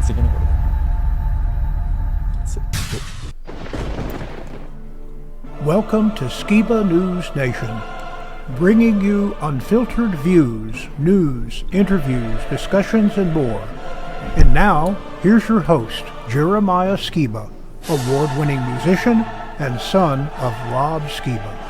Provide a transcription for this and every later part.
Is it gonna go? Welcome to Skiba News Nation, bringing you unfiltered views, news, interviews, discussions, and more. And now, here's your host, Jeremiah Skiba, award-winning musician and son of Rob Skiba.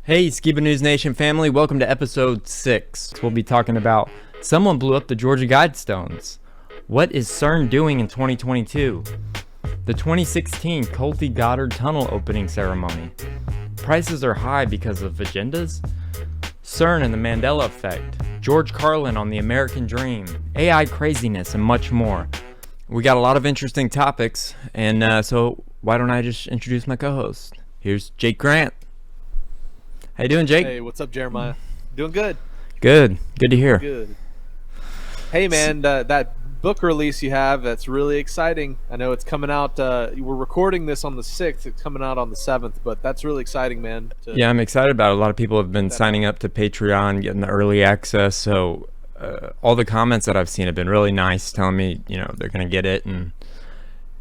Hey, Skiba News Nation family, welcome to episode 6. We'll be talking about someone blew up the Georgia GuideStones. What is CERN doing in 2022? The 2016 Culty Gottard tunnel opening ceremony. Prices are high because of agendas? CERN and the Mandela Effect. George Carlin on the American Dream. AI craziness and much more. We got a lot of interesting topics, and so why don't I just introduce my co-host? Here's Jake Grant. How you doing, Jake? Hey, what's up, Jeremiah? Doing good. Good to hear. Good. Hey, man, that book release you have, that's really exciting. I know it's coming out, we're recording this on the 6th, it's coming out on the 7th, but that's really exciting, man. Yeah, I'm excited about it. A lot of people have been signing up to Patreon, getting the early access, so all the comments that I've seen have been really nice, telling me, they're going to get it, and,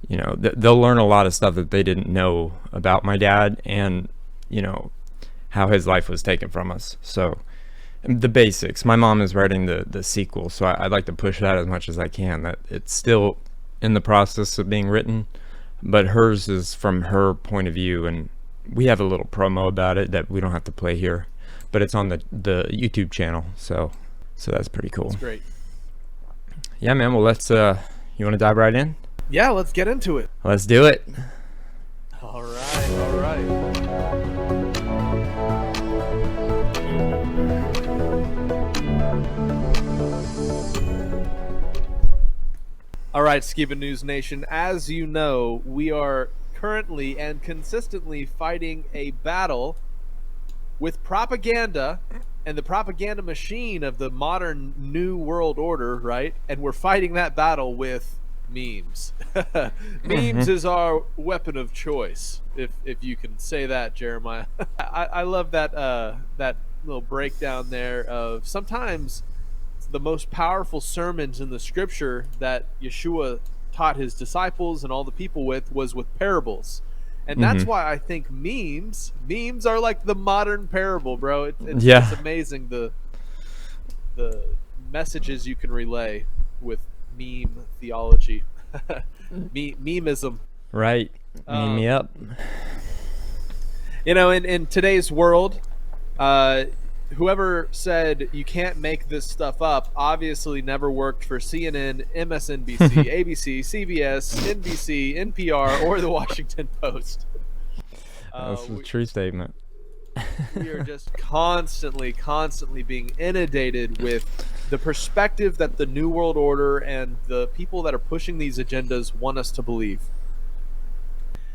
they'll learn a lot of stuff that they didn't know about my dad, and, how his life was taken from us. So the basics. My mom is writing the sequel, so I'd like to push that as much as I can. That it's still in the process of being written, but hers is from her point of view, and we have a little promo about it that we don't have to play here, but it's on the YouTube channel, so that's pretty cool. That's great. Yeah, man. Well, let's you want to dive right in? Yeah, let's get into it. Let's do it. All right. All right, Skiba News Nation, as you know, we are currently and consistently fighting a battle with propaganda and the propaganda machine of the modern new world order, right? And we're fighting that battle with memes. Memes is our weapon of choice, if you can say that, Jeremiah. I love that that little breakdown there of sometimes the most powerful sermons in the scripture that Yeshua taught his disciples and all the people with was with parables. And that's why I think memes are like the modern parable, bro. It's amazing the messages you can relay with meme theology. Memeism. Right. Meme me up. In today's world, whoever said you can't make this stuff up obviously never worked for CNN, MSNBC, ABC, CBS, NBC, NPR, or the Washington Post. That's a true statement. We are just constantly being inundated with the perspective that the New World Order and the people that are pushing these agendas want us to believe.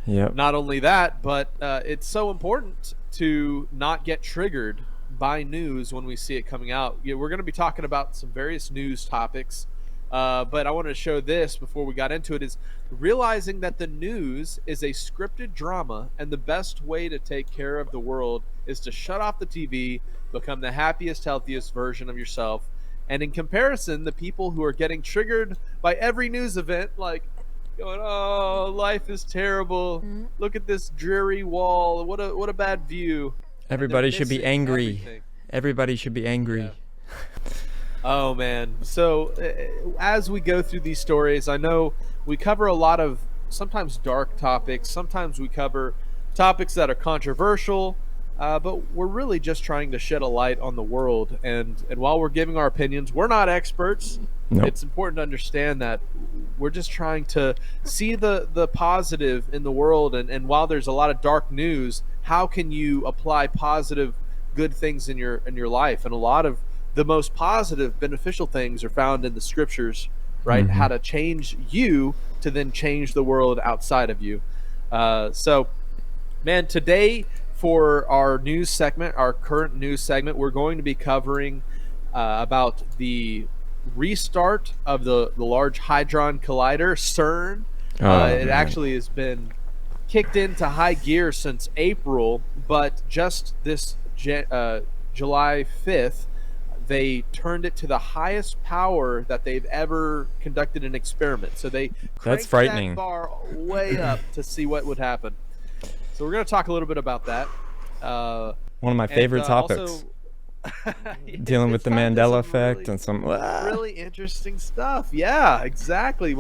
Yep. Not only that, but it's so important to not get triggered by news when we see it coming out. We're going to be talking about some various news topics, but I want to show this before we got into it, is realizing that the news is a scripted drama, and the best way to take care of the world is to shut off the TV, become the happiest, healthiest version of yourself. And in comparison, the people who are getting triggered by every news event, like going, "Oh, life is terrible. Look at this dreary wall. What a bad view." Everybody should be angry. Everything. Everybody should be angry. Yeah. Oh, man. So as we go through these stories, I know we cover a lot of sometimes dark topics. Sometimes we cover topics that are controversial, but we're really just trying to shed a light on the world. And while we're giving our opinions, we're not experts. Nope. It's important to understand that we're just trying to see the positive in the world. And while there's a lot of dark news, how can you apply positive, good things in your life? And a lot of the most positive, beneficial things are found in the scriptures, right? How to change you to then change the world outside of you. So, man, today for our news segment, our current news segment, we're going to be covering about the restart of the Large Hadron Collider, CERN. It actually has been kicked into high gear since April, but just this July 5th, they turned it to the highest power that they've ever conducted an experiment. So they That's frightening. that bar way up to see what would happen. So we're going to talk a little bit about that. One of my favorite topics. Also, dealing with the Mandela Effect and some really interesting stuff. Yeah, exactly.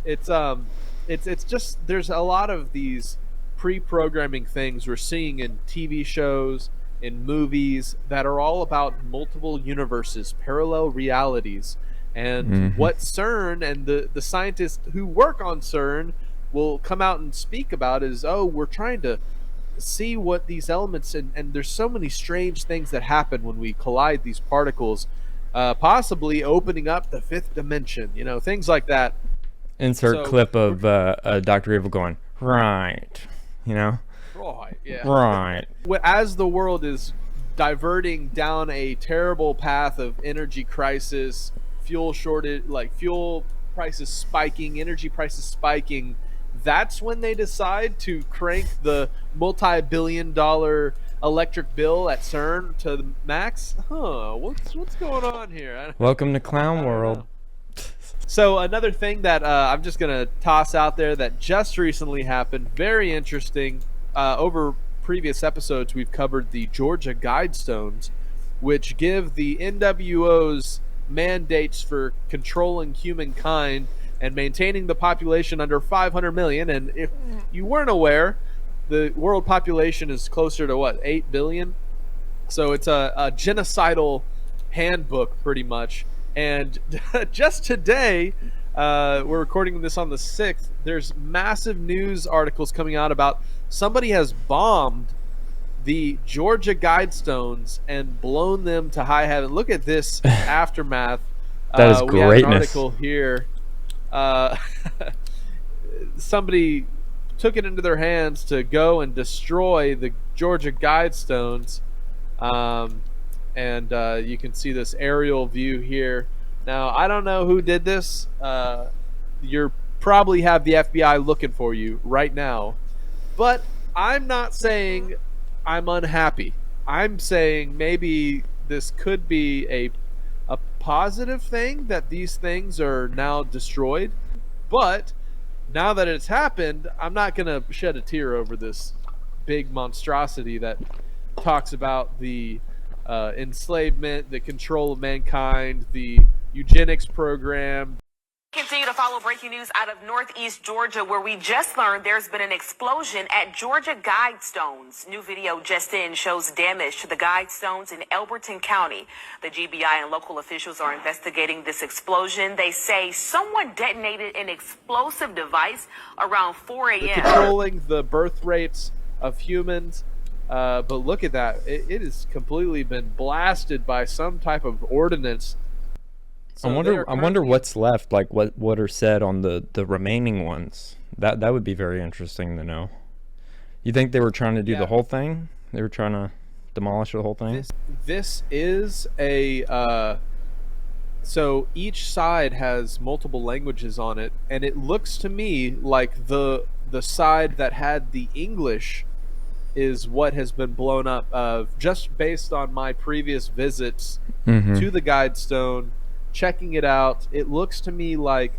It's just there's a lot of these pre-programming things we're seeing in TV shows, in movies that are all about multiple universes, parallel realities, and what CERN and the scientists who work on CERN will come out and speak about is, we're trying to see what these elements and there's so many strange things that happen when we collide these particles, possibly opening up the fifth dimension, things like that. Insert clip of Dr. Evil going, right, Right, yeah. Right. As the world is diverting down a terrible path of energy crisis, fuel shortage, like fuel prices spiking, energy prices spiking, that's when they decide to crank the multi-billion-dollar electric bill at CERN to the max. What's going on here? Welcome to Clown World. So another thing that I'm just going to toss out there that just recently happened, very interesting. Over previous episodes, we've covered the Georgia GuideStones, which give the NWO's mandates for controlling humankind and maintaining the population under 500 million. And if you weren't aware, the world population is closer to 8 billion. So it's a genocidal handbook, pretty much. And just today, we're recording this on the 6th, there's massive news articles coming out about somebody has bombed the Georgia GuideStones and blown them to high heaven. Look at this aftermath. That is we have an greatness. article here. Somebody took it into their hands to go and destroy the Georgia GuideStones. And you can see this aerial view here. Now, I don't know who did this. You probably have the FBI looking for you right now. But I'm not saying I'm unhappy. I'm saying maybe this could be a positive thing that these things are now destroyed. But now that it's happened, I'm not going to shed a tear over this big monstrosity that talks about the enslavement, the control of mankind, the eugenics program. Continue to follow breaking news out of Northeast Georgia, where we just learned there's been an explosion at Georgia GuideStones. New video just in shows damage to the GuideStones in Elberton County. The GBI and local officials are investigating this explosion. They say someone detonated an explosive device around 4 a.m. Controlling the birth rates of humans. But look at that. It has completely been blasted by some type of ordinance. So I wonder what's left, like what are said on the remaining ones. That would be very interesting to know. You think they were trying to do the whole thing? They were trying to demolish the whole thing? This is a so each side has multiple languages on it, and it looks to me like the side that had the English is what has been blown up. Just based on my previous visits to the GuideStone, checking it out, it looks to me like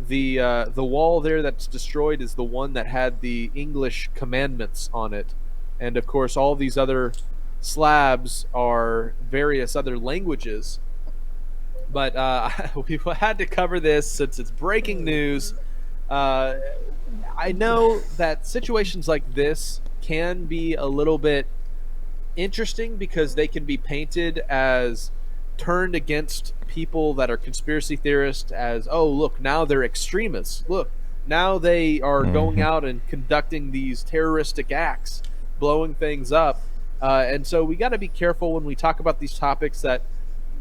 the wall there that's destroyed is the one that had the English commandments on it, and of course all these other slabs are various other languages. But we had to cover this since it's breaking news. I know that situations like this can be a little bit interesting because they can be painted as turned against people that are conspiracy theorists, as, oh, look, now they're extremists. Look, now they are going out and conducting these terroristic acts, blowing things up. And so we got to be careful when we talk about these topics that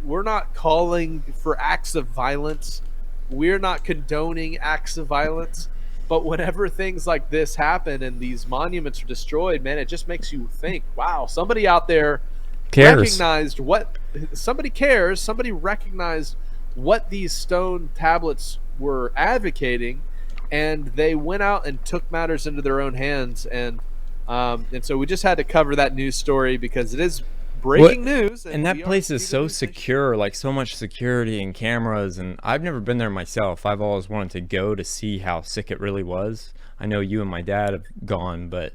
we're not calling for acts of violence. We're not condoning acts of violence. But whenever things like this happen and these monuments are destroyed, man, it just makes you think, wow, somebody out there Cares. somebody cares, somebody recognized what these stone tablets were advocating, and they went out and took matters into their own hands. And so we just had to cover that news story because it is breaking news. And that we are place is Skiba so News Nation. secure, like so much security and cameras, and I've never been there myself. I've always wanted to go to see how sick it really was. I know you and my dad have gone, but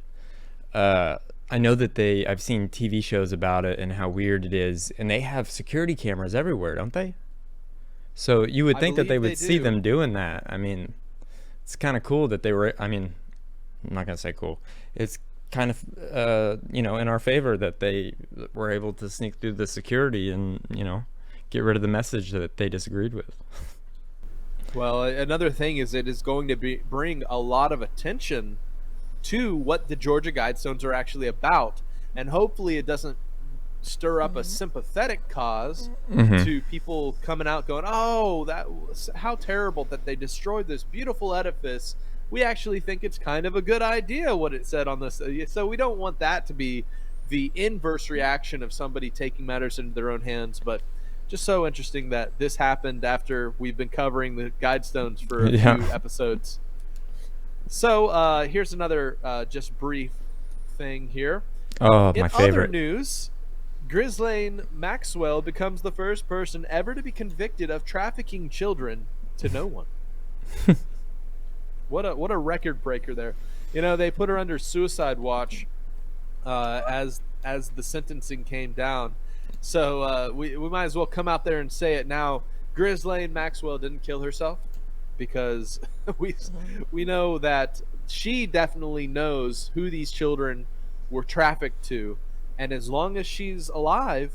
I know that I've seen TV shows about it and how weird it is, and they have security cameras everywhere, don't they? So you would I think that they believe would they see do. them doing that. I mean, it's kind of cool that they were, I mean, I'm not going to say cool. It's kind of, in our favor that they were able to sneak through the security and, get rid of the message that they disagreed with. Well, another thing is it is going to bring a lot of attention to what the Georgia Guidestones are actually about, and hopefully it doesn't stir up a sympathetic cause to people coming out going, "Oh, how terrible that they destroyed this beautiful edifice. We actually think it's kind of a good idea what it said on this." So we don't want that to be the inverse reaction of somebody taking matters into their own hands, but just so interesting that this happened after we've been covering the Guidestones for a few episodes. So here's another just brief thing here. Oh, In my other favorite. news, Ghislaine Maxwell becomes the first person ever to be convicted of trafficking children to no one. What a record breaker there. They put her under suicide watch as the sentencing came down. So we might as well come out there and say it now. Ghislaine Maxwell didn't kill herself, because we know that she definitely knows who these children were trafficked to, and as long as she's alive,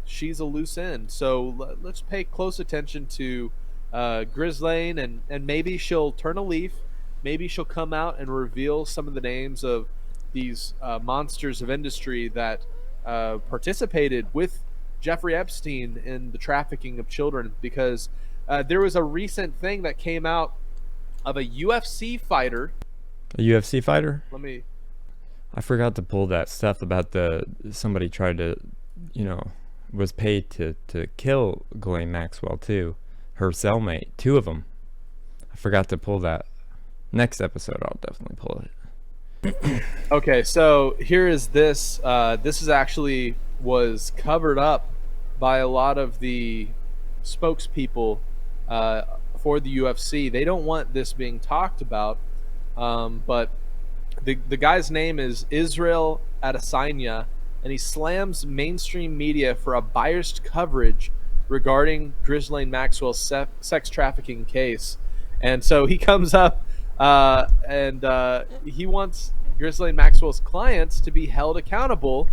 she's a loose end. So let's pay close attention to Ghislaine, and maybe she'll turn a leaf. Maybe she'll come out and reveal some of the names of these monsters of industry that participated with Jeffrey Epstein in the trafficking of children, because there was a recent thing that came out of a UFC fighter. A UFC fighter? I forgot to pull that stuff about somebody tried to, was paid to kill Ghislaine Maxwell too. Her cellmate, 2 of them. I forgot to pull that. Next episode, I'll definitely pull it. Okay, so here is this. This is actually was covered up by a lot of the spokespeople for the UFC. They don't want this being talked about, but the guy's name is Israel Adesanya, and he slams mainstream media for a biased coverage regarding Ghislaine Maxwell's sex trafficking case. And so he comes up and he wants Ghislaine Maxwell's clients to be held accountable,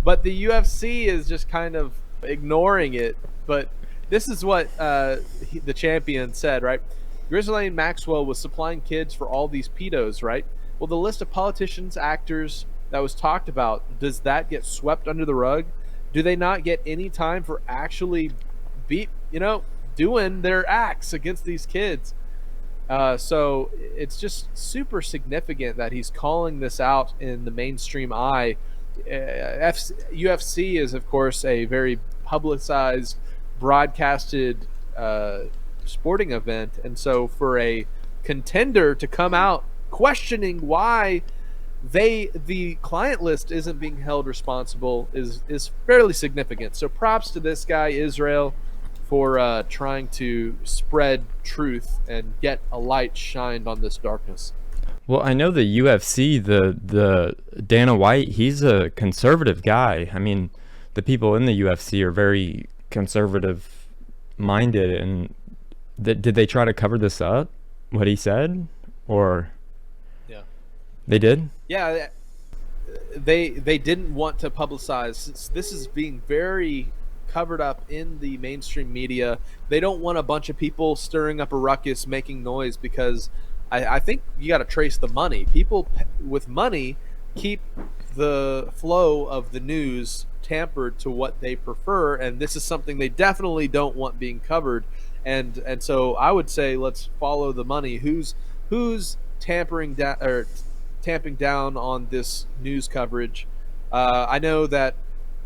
but the UFC is just kind of ignoring it. But this is what the champion said, right? Ghislaine Maxwell was supplying kids for all these pedos, right? Well, the list of politicians, actors that was talked about, does that get swept under the rug? Do they not get any time for actually doing their acts against these kids? So it's just super significant that he's calling this out in the mainstream eye. UFC is, of course, a very publicized, broadcasted sporting event, and so for a contender to come out questioning why the client list isn't being held responsible is fairly significant. So props to this guy Israel for trying to spread truth and get a light shined on this darkness. Well, I know the UFC, the Dana White, he's a conservative guy. I mean, the people in the UFC are very conservative minded, and did they try to cover this up, what he said, or Yeah, they did? Yeah, they didn't want to publicize. This is being very covered up in the mainstream media. They don't want a bunch of people stirring up a ruckus, making noise, because I think you got to trace the money. People with money keep the flow of the news tampered to what they prefer, and this is something they definitely don't want being covered. And so I would say let's follow the money. Who's tamping down on this news coverage. I know that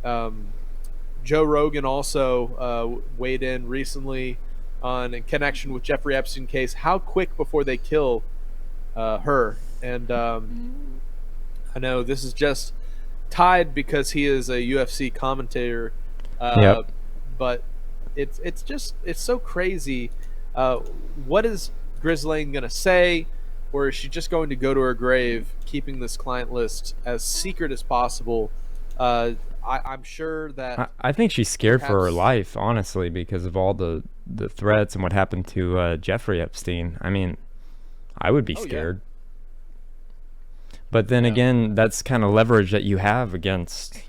Joe Rogan also weighed in recently in connection with Jeffrey Epstein case. How quick before they kill her? And I know this is just tied because he is a UFC commentator. Yep. But it's so crazy. What is Ghislaine gonna say, or is she just going to go to her grave, keeping this client list as secret as possible? I'm sure that I think she's scared for her perhaps- life, honestly, because of all the threats and what happened to Jeffrey Epstein. I mean, I would be Oh, yeah. scared. But then again, that's kind of leverage that you have against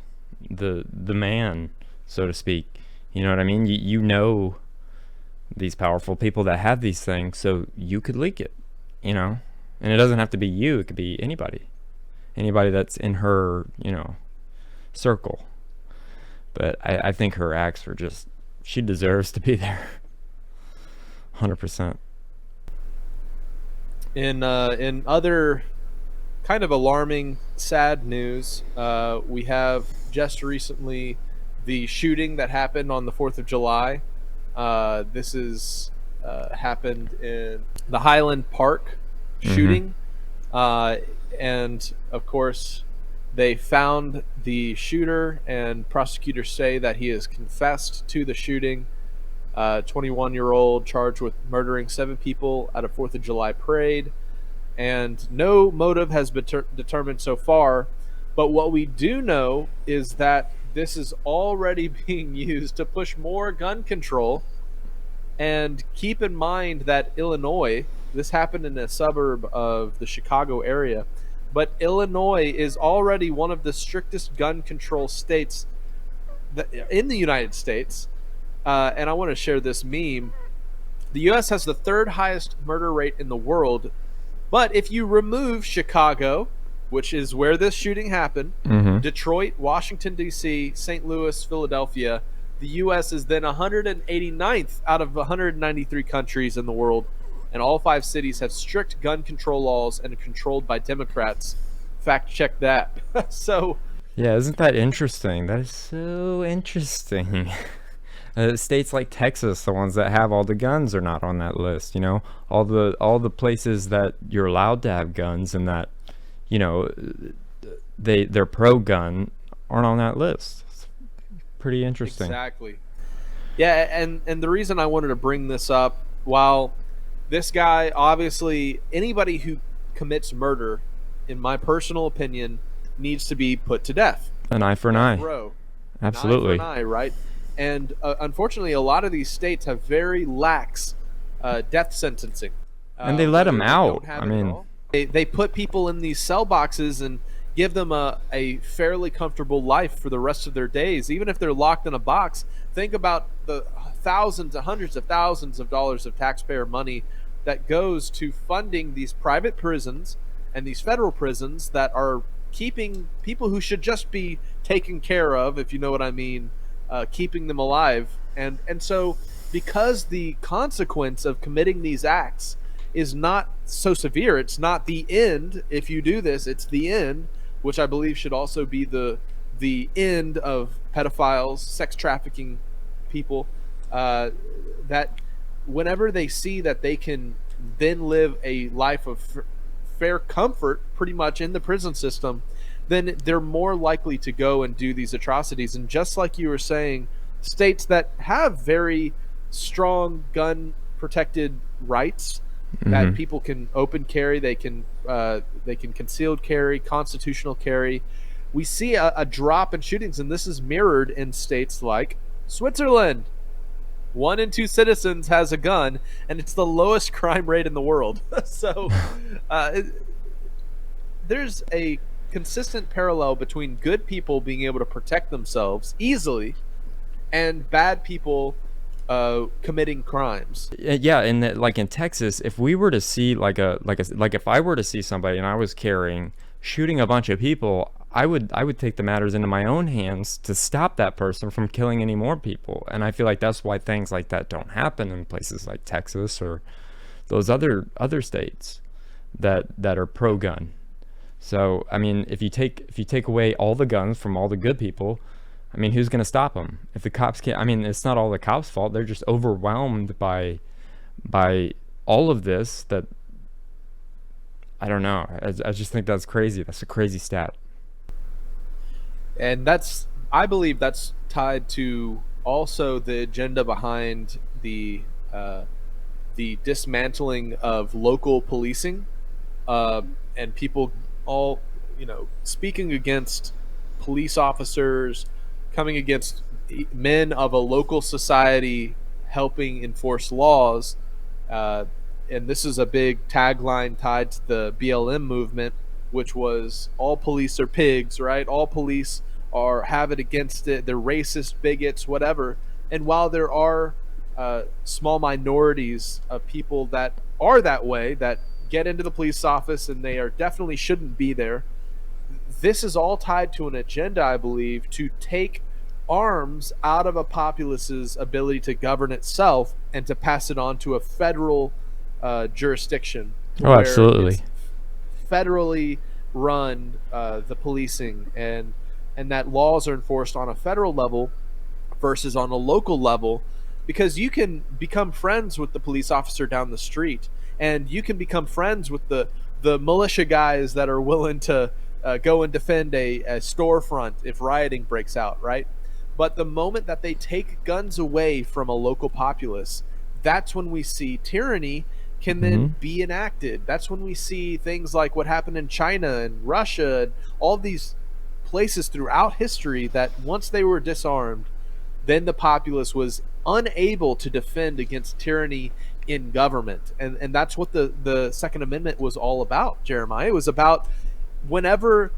the man, so to speak. You know what I mean? You know these powerful people that have these things, so you could leak it, you know? And it doesn't have to be you, it could be anybody. Anybody that's in her, you know, circle. But I think her acts were just, she deserves to be there. 100%. In other kind of alarming, sad news, we have just recently the shooting that happened on the 4th of July. This is happened in the Highland Park shooting. And of course, they found the shooter, and prosecutors say that he has confessed to the shooting. 21-year-old charged with murdering 7 people at a 4th of July parade. And no motive has been determined so far. But what we do know is that this is already being used to push more gun control. And keep in mind that Illinois, this happened in a suburb of the Chicago area, but Illinois is already one of the strictest gun control states in the United States. And I want to share this meme. The U.S. has the 3rd highest murder rate in the world. But if you remove Chicago, which is where this shooting happened, Detroit, Washington, D.C., St. Louis, Philadelphia, the U.S. is then 189th out of 193 countries in the world. And all 5 cities have strict gun control laws and are controlled by Democrats. Fact check that. So, Yeah, isn't that interesting? That is so interesting. States like Texas, the ones that have all the guns, are not on that list. You know, all the places that you're allowed to have guns and that, you know, they're pro-gun aren't on that list. It's pretty interesting. exactly. Yeah, and the reason I wanted to bring this up, while this guy, obviously, anybody who commits murder, in my personal opinion, needs to be put to death. An eye for an eye. Bro, Absolutely. An eye for an eye, right? And unfortunately, a lot of these states have very lax death sentencing. And they let 'em whether out. don't have I it at mean- all. They put people in these cell boxes and give them a fairly comfortable life for the rest of their days. Even if they're locked in a box, think about the thousands and hundreds of thousands of dollars of taxpayer money that goes to funding these private prisons and these federal prisons that are keeping people who should just be taken care of, if you know what I mean, keeping them alive. And so because the consequence of committing these acts is not so severe, it's not the end. If you do this, it's the end, which I believe should also be the end of pedophiles, sex trafficking people, that whenever they see that they can then live a life of fair comfort pretty much in the prison system, then they're more likely to go and do these atrocities. And just like you were saying, states that have very strong gun protected rights, that people can open carry, they can concealed carry, constitutional carry. We see a drop in shootings, and this is mirrored in states like Switzerland. 1 in 2 citizens has a gun, and it's the lowest crime rate in the world. So there's a consistent parallel between good people being able to protect themselves easily and bad people committing crimes. Yeah, and like in Texas, if we were to see if I were to see somebody and I was carrying, shooting a bunch of people, I would take the matters into my own hands to stop that person from killing any more people. And I feel like that's why things like that don't happen in places like Texas or those other states. that are pro-gun. So I mean, if you take away all the guns from all the good people, I mean, who's going to stop them? If the cops can't, I mean, it's not all the cops' fault. They're just overwhelmed by all of this. That I don't know. I just think that's crazy. That's a crazy stat. And I believe that's tied to also the agenda behind the dismantling of local policing, and people all, speaking against police officers, coming against men of a local society helping enforce laws. And this is a big tagline tied to the BLM movement, which was all police are pigs, right? All police have it against it. They're racist, bigots, whatever. And while there are small minorities of people that are that way, that get into the police office and they definitely shouldn't be there, this is all tied to an agenda, I believe, to take arms out of a populace's ability to govern itself and to pass it on to a federal jurisdiction. Oh, absolutely. Federally run the policing, and that laws are enforced on a federal level versus on a local level, because you can become friends with the police officer down the street, and you can become friends with the militia guys that are willing to go and defend a storefront if rioting breaks out, right? But the moment that they take guns away from a local populace, that's when we see tyranny can then be enacted. That's when we see things like what happened in China and Russia and all these places throughout history, that once they were disarmed, then the populace was unable to defend against tyranny in government. And that's what the Second Amendment was all about, Jeremiah. It was about whenever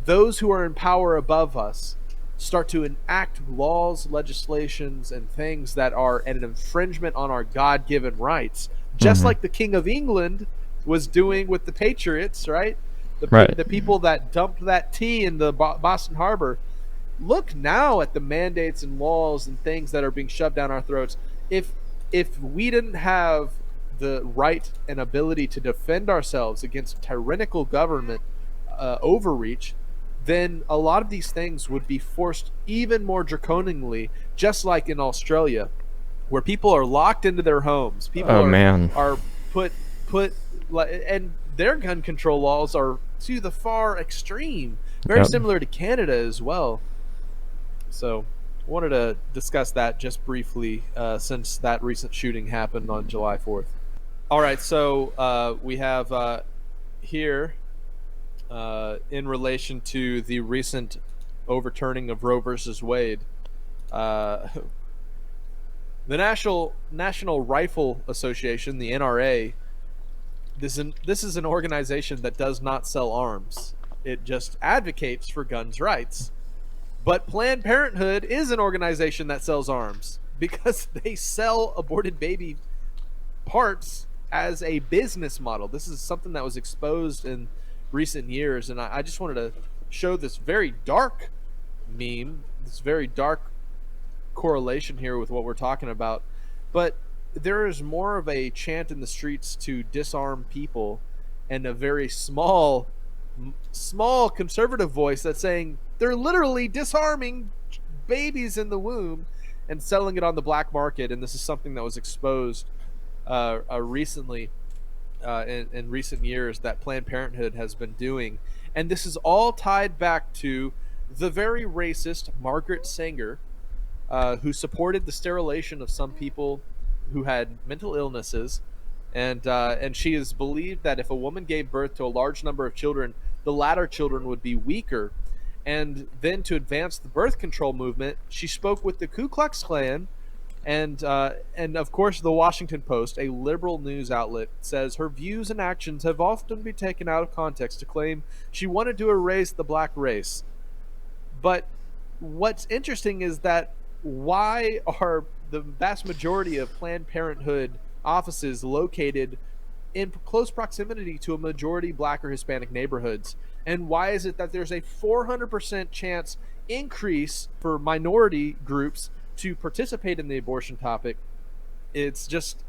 those who are in power above us start to enact laws, legislations, and things that are an infringement on our God-given rights, just like the King of England was doing with the Patriots, right? The people that dumped that tea in the Boston Harbor. Look now at the mandates and laws and things that are being shoved down our throats. If we didn't have the right and ability to defend ourselves against tyrannical government overreach, then a lot of these things would be forced even more draconianly, just like in Australia, where people are locked into their homes. People are put and their gun control laws are to the far extreme, very similar to Canada as well. So I wanted to discuss that just briefly, since that recent shooting happened on July 4th. All right, so we have here, in relation to the recent overturning of Roe versus Wade, the National Rifle Association, the NRA, this is an organization that does not sell arms. It just advocates for guns rights. But Planned Parenthood is an organization that sells arms because they sell aborted baby parts as a business model. This is something that was exposed in recent years, and I just wanted to show this very dark meme, this very dark correlation here with what we're talking about. But there is more of a chant in the streets to disarm people, and a very small conservative voice that's saying they're literally disarming babies in the womb and selling it on the black market. And this is something that was exposed recently, in recent years, that Planned Parenthood has been doing. And this is all tied back to the very racist Margaret Sanger, who supported the sterilization of some people who had mental illnesses, and she is believed that if a woman gave birth to a large number of children, the latter children would be weaker. And then, to advance the birth control movement, she spoke with the Ku Klux Klan, and of course the Washington Post, a liberal news outlet, says her views and actions have often been taken out of context to claim she wanted to erase the black race. But what's interesting is that why are the vast majority of Planned Parenthood offices located in close proximity to a majority black or Hispanic neighborhoods? And why is it that there's a 400% chance increase for minority groups to participate in the abortion topic? It's just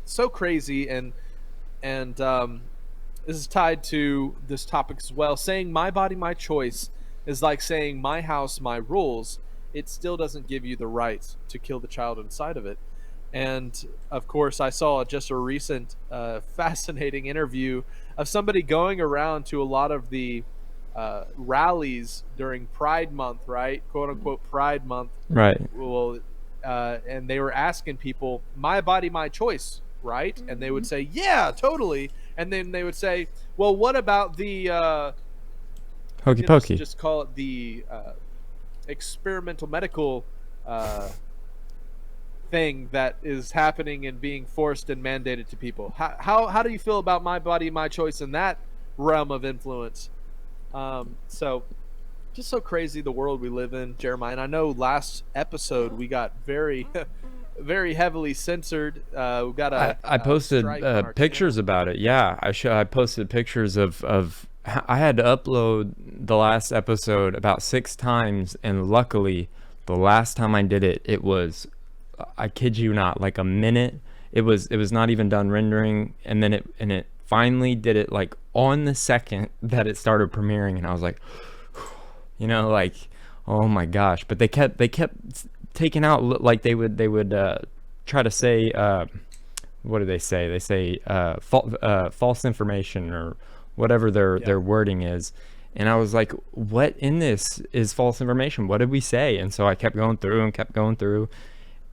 so crazy, and this is tied to this topic as well. Saying my body, my choice is like saying my house, my rules. It still doesn't give you the right to kill the child inside of it. And of course, I saw just a recent fascinating interview of somebody going around to a lot of the rallies during Pride Month, right? "Quote unquote" Pride Month. Right. Well, and they were asking people, "My body, my choice," right? And they would say, "Yeah, totally." And then they would say, "Well, what about the Hokey let's pokey. just call it the experimental medical thing that is happening and being forced and mandated to people? How do you feel about my body, my choice in that realm of influence?" So just so crazy the world we live in, Jeremiah. And I know last episode we got very very heavily censored. We got I posted strike on our pictures channel. about it. Yeah, I posted pictures of I had to upload the last episode about 6 times, and luckily the last time I did it, it was, I kid you not, like a minute. It was not even done rendering, and then it finally did it like on the second that it started premiering, and I was like, like, oh my gosh. But they kept taking out, like they would try to say, what do they say? They say false information or whatever their wording is. And I was like, what in this is false information? What did we say? And so I kept going through.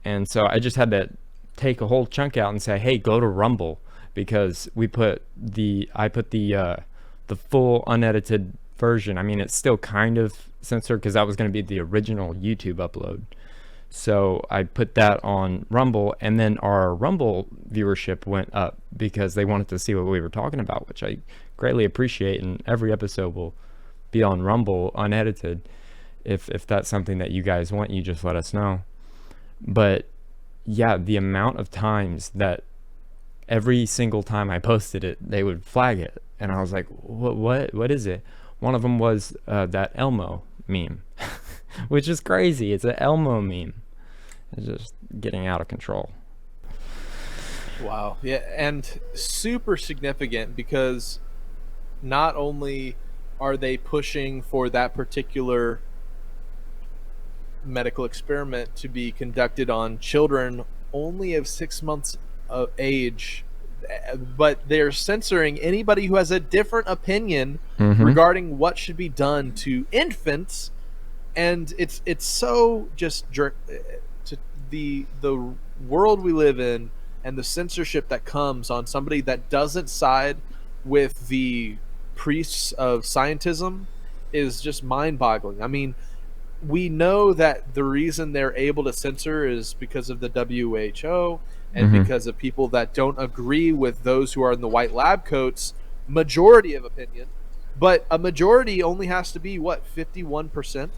And so I just had to take a whole chunk out and say, hey, go to Rumble, because I put the full unedited version. I mean, it's still kind of censored because that was going to be the original YouTube upload. So I put that on Rumble, and then our Rumble viewership went up because they wanted to see what we were talking about, which I greatly appreciate. And every episode will be on Rumble unedited. If that's something that you guys want, you just let us know. But yeah, the amount of times that every single time I posted it, they would flag it. And I was like, what is it? One of them was that Elmo meme, which is crazy. It's an Elmo meme. It's just getting out of control. Wow. Yeah, and super significant because not only are they pushing for that particular medical experiment to be conducted on children only of 6 months of age, but they're censoring anybody who has a different opinion regarding what should be done to infants. And it's so just to the world we live in, and the censorship that comes on somebody that doesn't side with the priests of scientism is just mind-boggling. I mean, we know that the reason they're able to censor is because of the WHO and because of people that don't agree with those who are in the white lab coats majority of opinion. But a majority only has to be, what, 51%?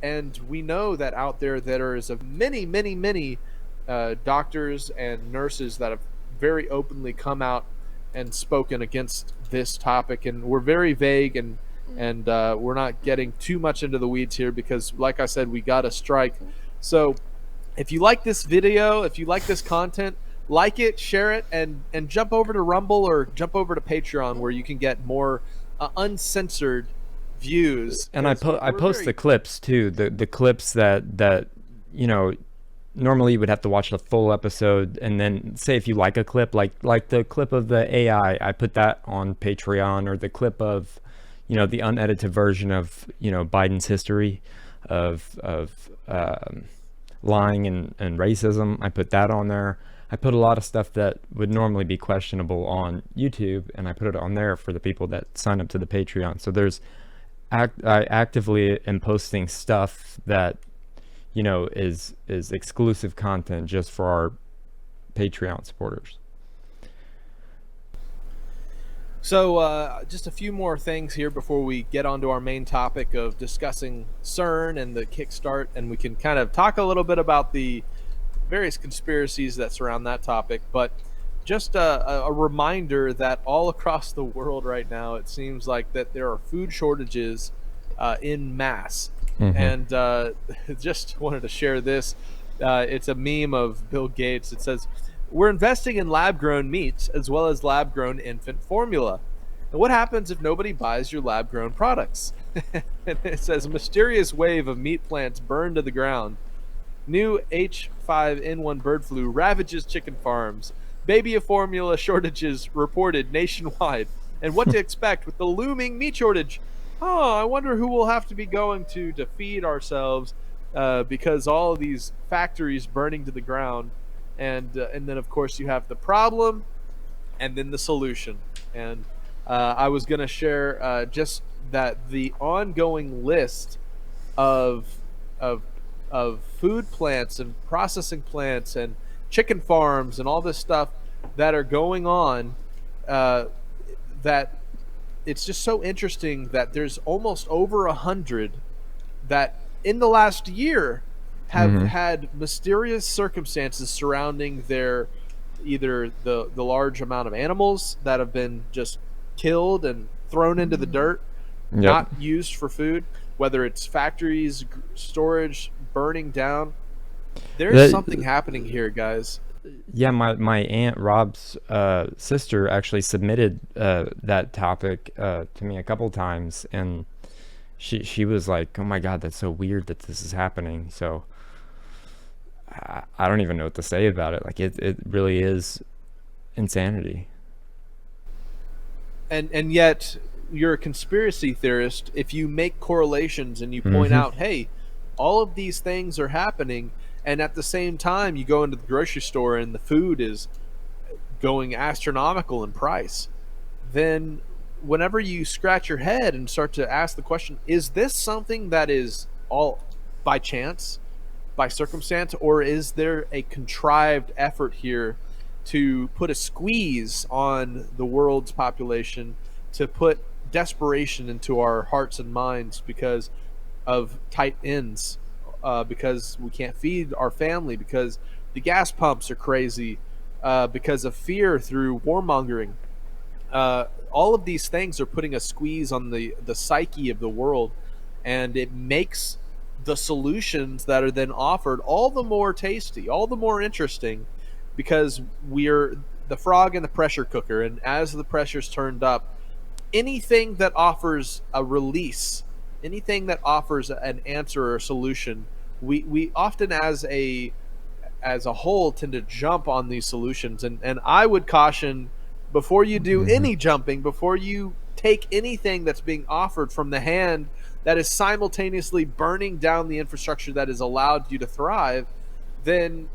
And we know that out there there is many doctors and nurses that have very openly come out and spoken against this topic. And we're very vague, and we're not getting too much into the weeds here because, like I said, we got a strike. So if you like this video, if you like this content, like it, share it, and jump over to Rumble or jump over to Patreon, where you can get more uncensored views. And I post the clips too, the clips that normally you would have to watch the full episode, and then say if you like a clip, like the clip of the AI, I put that on Patreon, or the clip of the unedited version of Biden's history of lying and racism. I put that on there. I put a lot of stuff that would normally be questionable on YouTube, and I put it on there for the people that sign up to the Patreon. So I actively am posting stuff that is exclusive content just for our Patreon supporters. So just a few more things here before we get on to our main topic of discussing CERN and the Kickstart, and we can kind of talk a little bit about the various conspiracies that surround that topic. But just a reminder that all across the world right now, it seems like that there are food shortages in mass. And just wanted to share this. It's a meme of Bill Gates. It says, we're investing in lab-grown meats as well as lab-grown infant formula. And what happens if nobody buys your lab-grown products? And it says, mysterious wave of meat plants burned to the ground. New H5N1 bird flu ravages chicken farms. Baby formula shortages reported nationwide. And what to expect with the looming meat shortage. Oh, I wonder who we'll have to be going to feed ourselves because all of these factories burning to the ground. And then, of course, you have the problem and then the solution. And I was going to share just that the ongoing list of food plants and processing plants and chicken farms and all this stuff that are going on, that it's just so interesting that there's almost over 100 that in the last year have had mysterious circumstances surrounding their either the large amount of animals that have been just killed and thrown into the dirt, not used for food, whether it's factories, storage, burning down. There's something happening here, guys. Yeah, my aunt Rob's sister actually submitted that topic to me a couple times, and she was like, "Oh my God, that's so weird that this is happening." So I don't even know what to say about it. Like it really is insanity. And yet you're a conspiracy theorist if you make correlations and you point out, hey, all of these things are happening, and at the same time you go into the grocery store and the food is going astronomical in price. Then whenever you scratch your head and start to ask the question, is this something that is all by chance, by circumstance, or is there a contrived effort here to put a squeeze on the world's population, to put desperation into our hearts and minds because of tight ends, because we can't feed our family, because the gas pumps are crazy, because of fear through warmongering. All of these things are putting a squeeze on the psyche of the world, and it makes the solutions that are then offered all the more tasty, all the more interesting, because we're the frog in the pressure cooker, and as the pressure's turned up, anything that offers a release, anything that offers an answer or a solution, we often as a whole tend to jump on these solutions. And I would caution, before you do any jumping, before you take anything that's being offered from the hand that is simultaneously burning down the infrastructure that has allowed you to thrive, then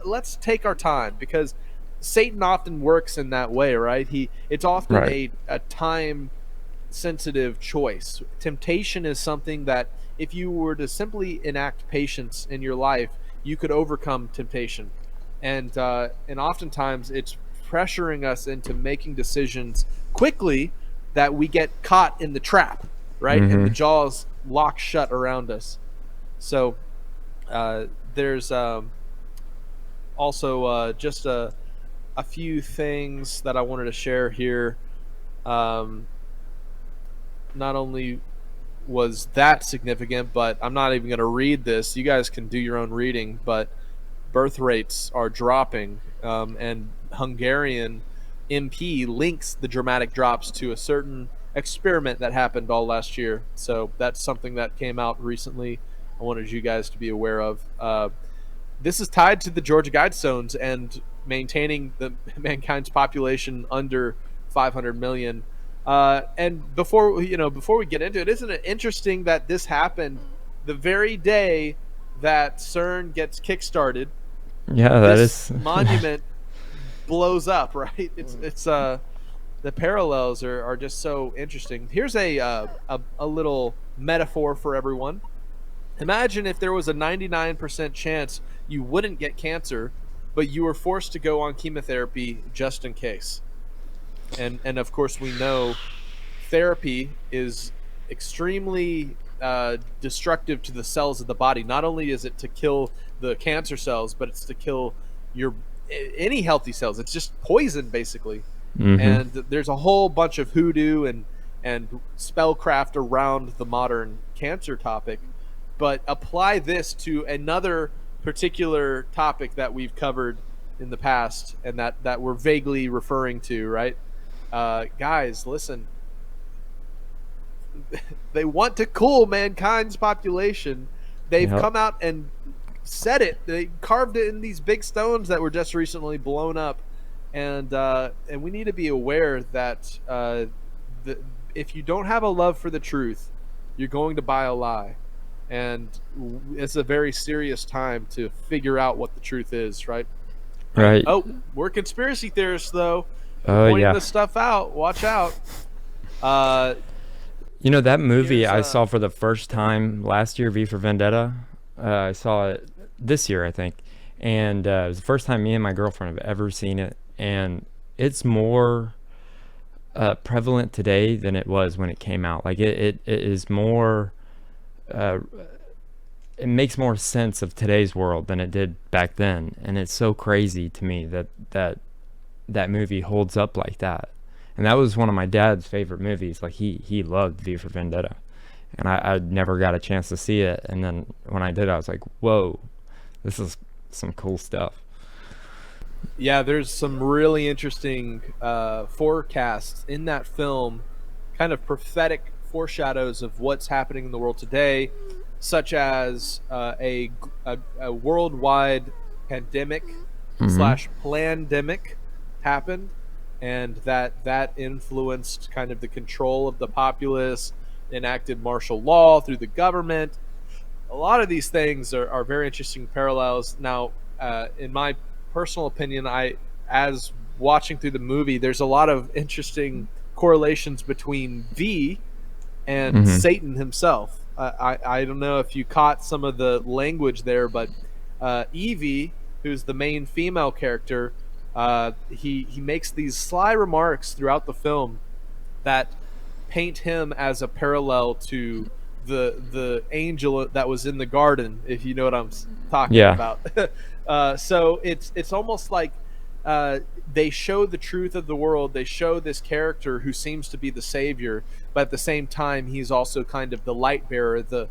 let's take our time, because Satan often works in that way, right? It's often a time sensitive choice. Temptation is something that if you were to simply enact patience in your life, you could overcome temptation. And oftentimes it's pressuring us into making decisions quickly that we get caught in the trap, right? And the jaws lock shut around us. So there's also just a few things that I wanted to share here. Not only was that significant, but I'm not even going to read this. You guys can do your own reading, but birth rates are dropping, and Hungarian MP links the dramatic drops to a certain experiment that happened all last year. So that's something that came out recently. I wanted you guys to be aware of. This is tied to the Georgia Guidestones and maintaining the mankind's population under 500 million. And before we get into it, isn't it interesting that this happened the very day that CERN gets kickstarted? Yeah, that this is monument blows up, right? It's the parallels are just so interesting. Here's a little metaphor for everyone. Imagine if there was a 99% chance you wouldn't get cancer, but you were forced to go on chemotherapy just in case. And of course, we know therapy is extremely destructive to the cells of the body. Not only is it to kill the cancer cells, but it's to kill any healthy cells. It's just poison, basically. And there's a whole bunch of hoodoo and spellcraft around the modern cancer topic. But apply this to another particular topic that we've covered in the past, and that we're vaguely referring to, right? Guys, listen. They want to cool mankind's population. They've Yep. come out and said it. They carved it in these big stones that were just recently blown up, and we need to be aware that if you don't have a love for the truth, you're going to buy a lie, and it's a very serious time to figure out what the truth is, right? Right. Oh, we're conspiracy theorists, though. Oh, Pointing yeah. this stuff out. Watch out. You know, that movie Here's, I saw for the first time last year, V for Vendetta. I saw it this year, I think. And it was the first time me and my girlfriend have ever seen it. And it's more prevalent today than it was when it came out. Like, it is more... it makes more sense of today's world than it did back then. And it's so crazy to me that movie holds up like that. And that was one of my dad's favorite movies. Like, he loved V for Vendetta. And I never got a chance to see it. And then when I did, I was like, whoa, this is some cool stuff. Yeah, there's some really interesting forecasts in that film, kind of prophetic foreshadows of what's happening in the world today, such as a worldwide pandemic slash plandemic happened, and that influenced kind of the control of the populace, enacted martial law through the government. A lot of these things are very interesting parallels. Now, in my personal opinion, as watching through the movie, there's a lot of interesting correlations between V and Satan himself. I don't know if you caught some of the language there, but Evie, who's the main female character, he makes these sly remarks throughout the film that paint him as a parallel to the angel that was in the garden, if you know what I'm talking about. So it's almost like they show the truth of the world. They show this character who seems to be the savior, but at the same time, he's also kind of the light bearer, the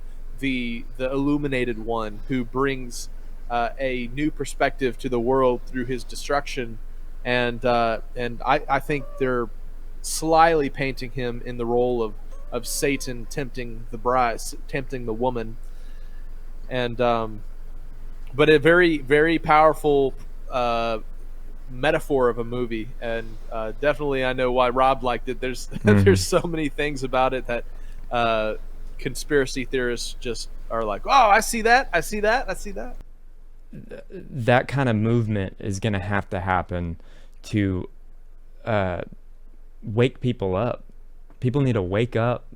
illuminated one who brings a new perspective to the world through his destruction. And I think they're slyly painting him in the role of Satan tempting the bride, tempting the woman. And but a very, very powerful metaphor of a movie, and definitely I know why Rob liked it. There's there's so many things about it that conspiracy theorists just are like, oh, I see that, I see that, I see that. That kind of movement is going to happen to wake people up. People need to wake up.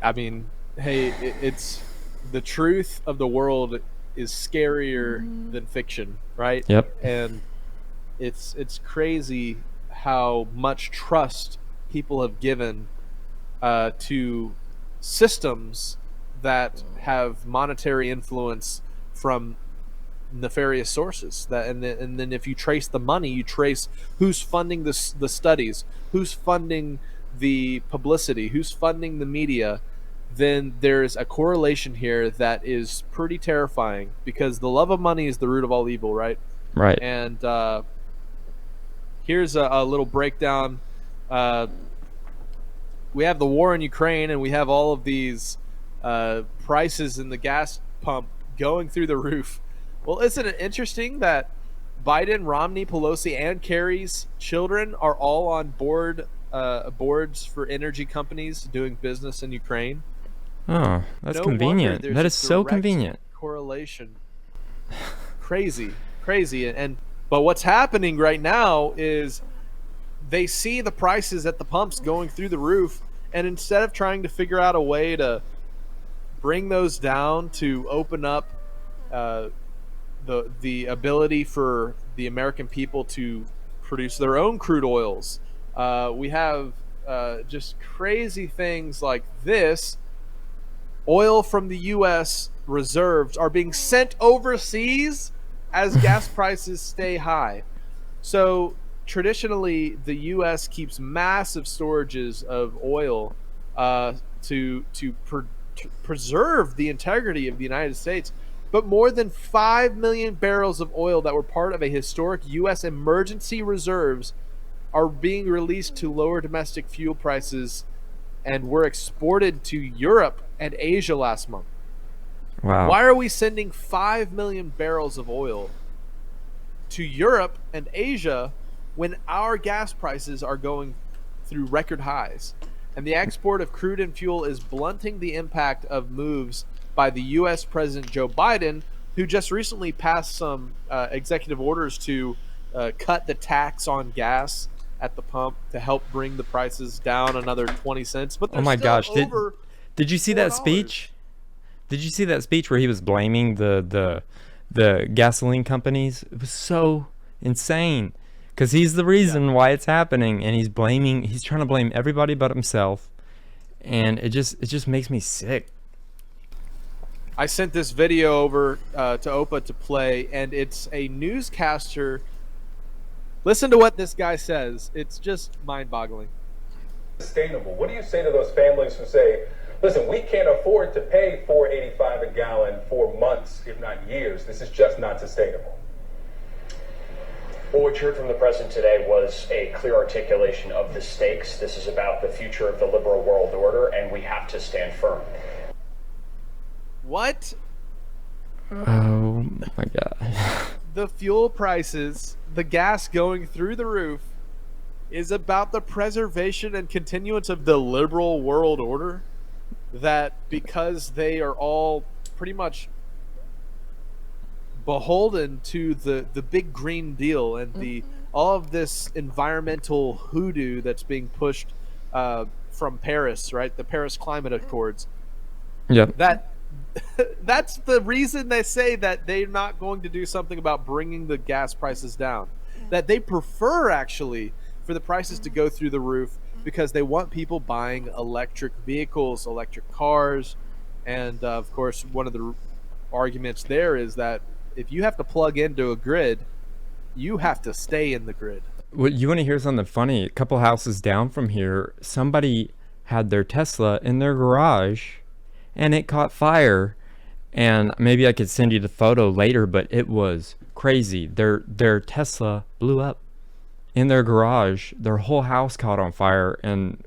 I mean, hey, it's the truth of the world is scarier than fiction, right? Yep. And it's crazy how much trust people have given to systems that have monetary influence from nefarious sources. And then if you trace the money, you trace who's funding the studies, who's funding the publicity, who's funding the media, then there's a correlation here that is pretty terrifying, because the love of money is the root of all evil, right? Right. And here's a little breakdown. We have the war in Ukraine, and we have all of these prices in the gas pump going through the roof. Well, isn't it interesting that Biden, Romney, Pelosi, and Kerry's children are all on boards for energy companies doing business in Ukraine? Oh, that's No convenient. wonder there's That a is so direct convenient. Correlation. Crazy. But what's happening right now is they see the prices at the pumps going through the roof, and instead of trying to figure out a way to bring those down, to open up the ability for the American people to produce their own crude oils, we have just crazy things like this. Oil from the U.S. reserves are being sent overseas as gas prices stay high. So traditionally, the U.S. keeps massive storages of oil to preserve the integrity of the United States. But more than 5 million barrels of oil that were part of a historic U.S. emergency reserves are being released to lower domestic fuel prices and were exported to Europe and Asia last month. Wow. Why are we sending 5 million barrels of oil to Europe and Asia when our gas prices are going through record highs? And the export of crude and fuel is blunting the impact of moves by the U.S. President Joe Biden, who just recently passed some executive orders to cut the tax on gas at the pump to help bring the prices down another 20 cents. But Oh my gosh! Did you see that speech? Did you see that speech where he was blaming the gasoline companies? It was so insane because he's the reason why it's happening, and he's trying to blame everybody but himself, and it just makes me sick. I sent this video over to Opa to play, and it's a newscaster. Listen to what this guy says. It's just mind-boggling. Sustainable. What do you say to those families who say, listen, we can't afford to pay $4.85 a gallon for months, if not years. This is just not sustainable. Well, what you heard from the president today was a clear articulation of the stakes. This is about the future of the liberal world order, and we have to stand firm. What? Oh my God. The fuel prices, the gas going through the roof, is about the preservation and continuance of the liberal world order. That because they are all pretty much beholden to the big green deal and all of this environmental hoodoo that's being pushed from Paris, right? The Paris Climate Accords. Yep. That's the reason they say that they're not going to do something about bringing the gas prices down. That they prefer actually for the prices to go through the roof because they want people buying electric vehicles, electric cars, and of course one of the arguments there is that if you have to plug into a grid, you have to stay in the grid. Well, you want to hear something funny? A couple houses down from here, somebody had their Tesla in their garage and it caught fire, and maybe I could send you the photo later, but it was crazy. Their Tesla blew up in their garage. Their whole house caught on fire. And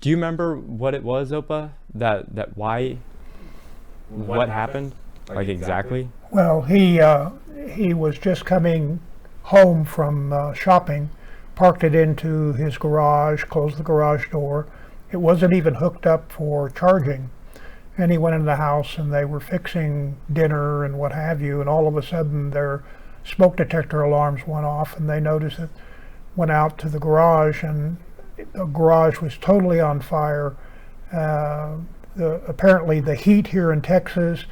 do you remember what it was, Opa? What happened? Like exactly? Well, he was just coming home from shopping, parked it into his garage, closed the garage door. It wasn't even hooked up for charging. And he went in the house and they were fixing dinner and what have you, and all of a sudden their smoke detector alarms went off, and they noticed it, went out to the garage, and the garage was totally on fire. Apparently the heat here in Texas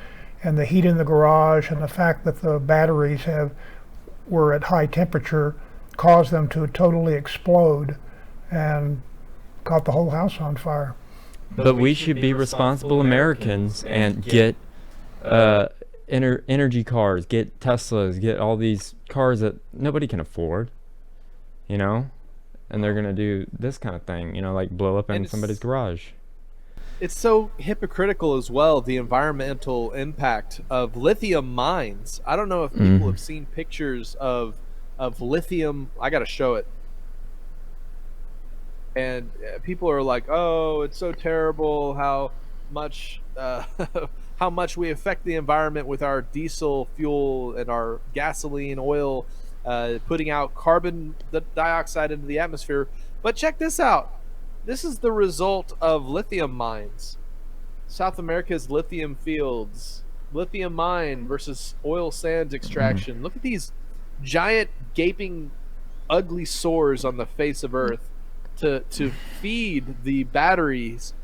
and the heat in the garage and the fact that the batteries were at high temperature caused them to totally explode and caught the whole house on fire. But we should be responsible Americans and get energy cars, get Teslas, get all these cars that nobody can afford, you know? And they're going to do this kind of thing, you know, like blow up in somebody's garage. It's so hypocritical as well, the environmental impact of lithium mines. I don't know if people have seen pictures of lithium. I got to show it. And people are like, "Oh, it's so terrible how much we affect the environment with our diesel fuel and our gasoline, oil, putting out carbon dioxide into the atmosphere." But check this out. This is the result of lithium mines. South America's lithium fields. Lithium mine versus oil sands extraction. Look at these giant, gaping, ugly sores on the face of Earth to feed the batteries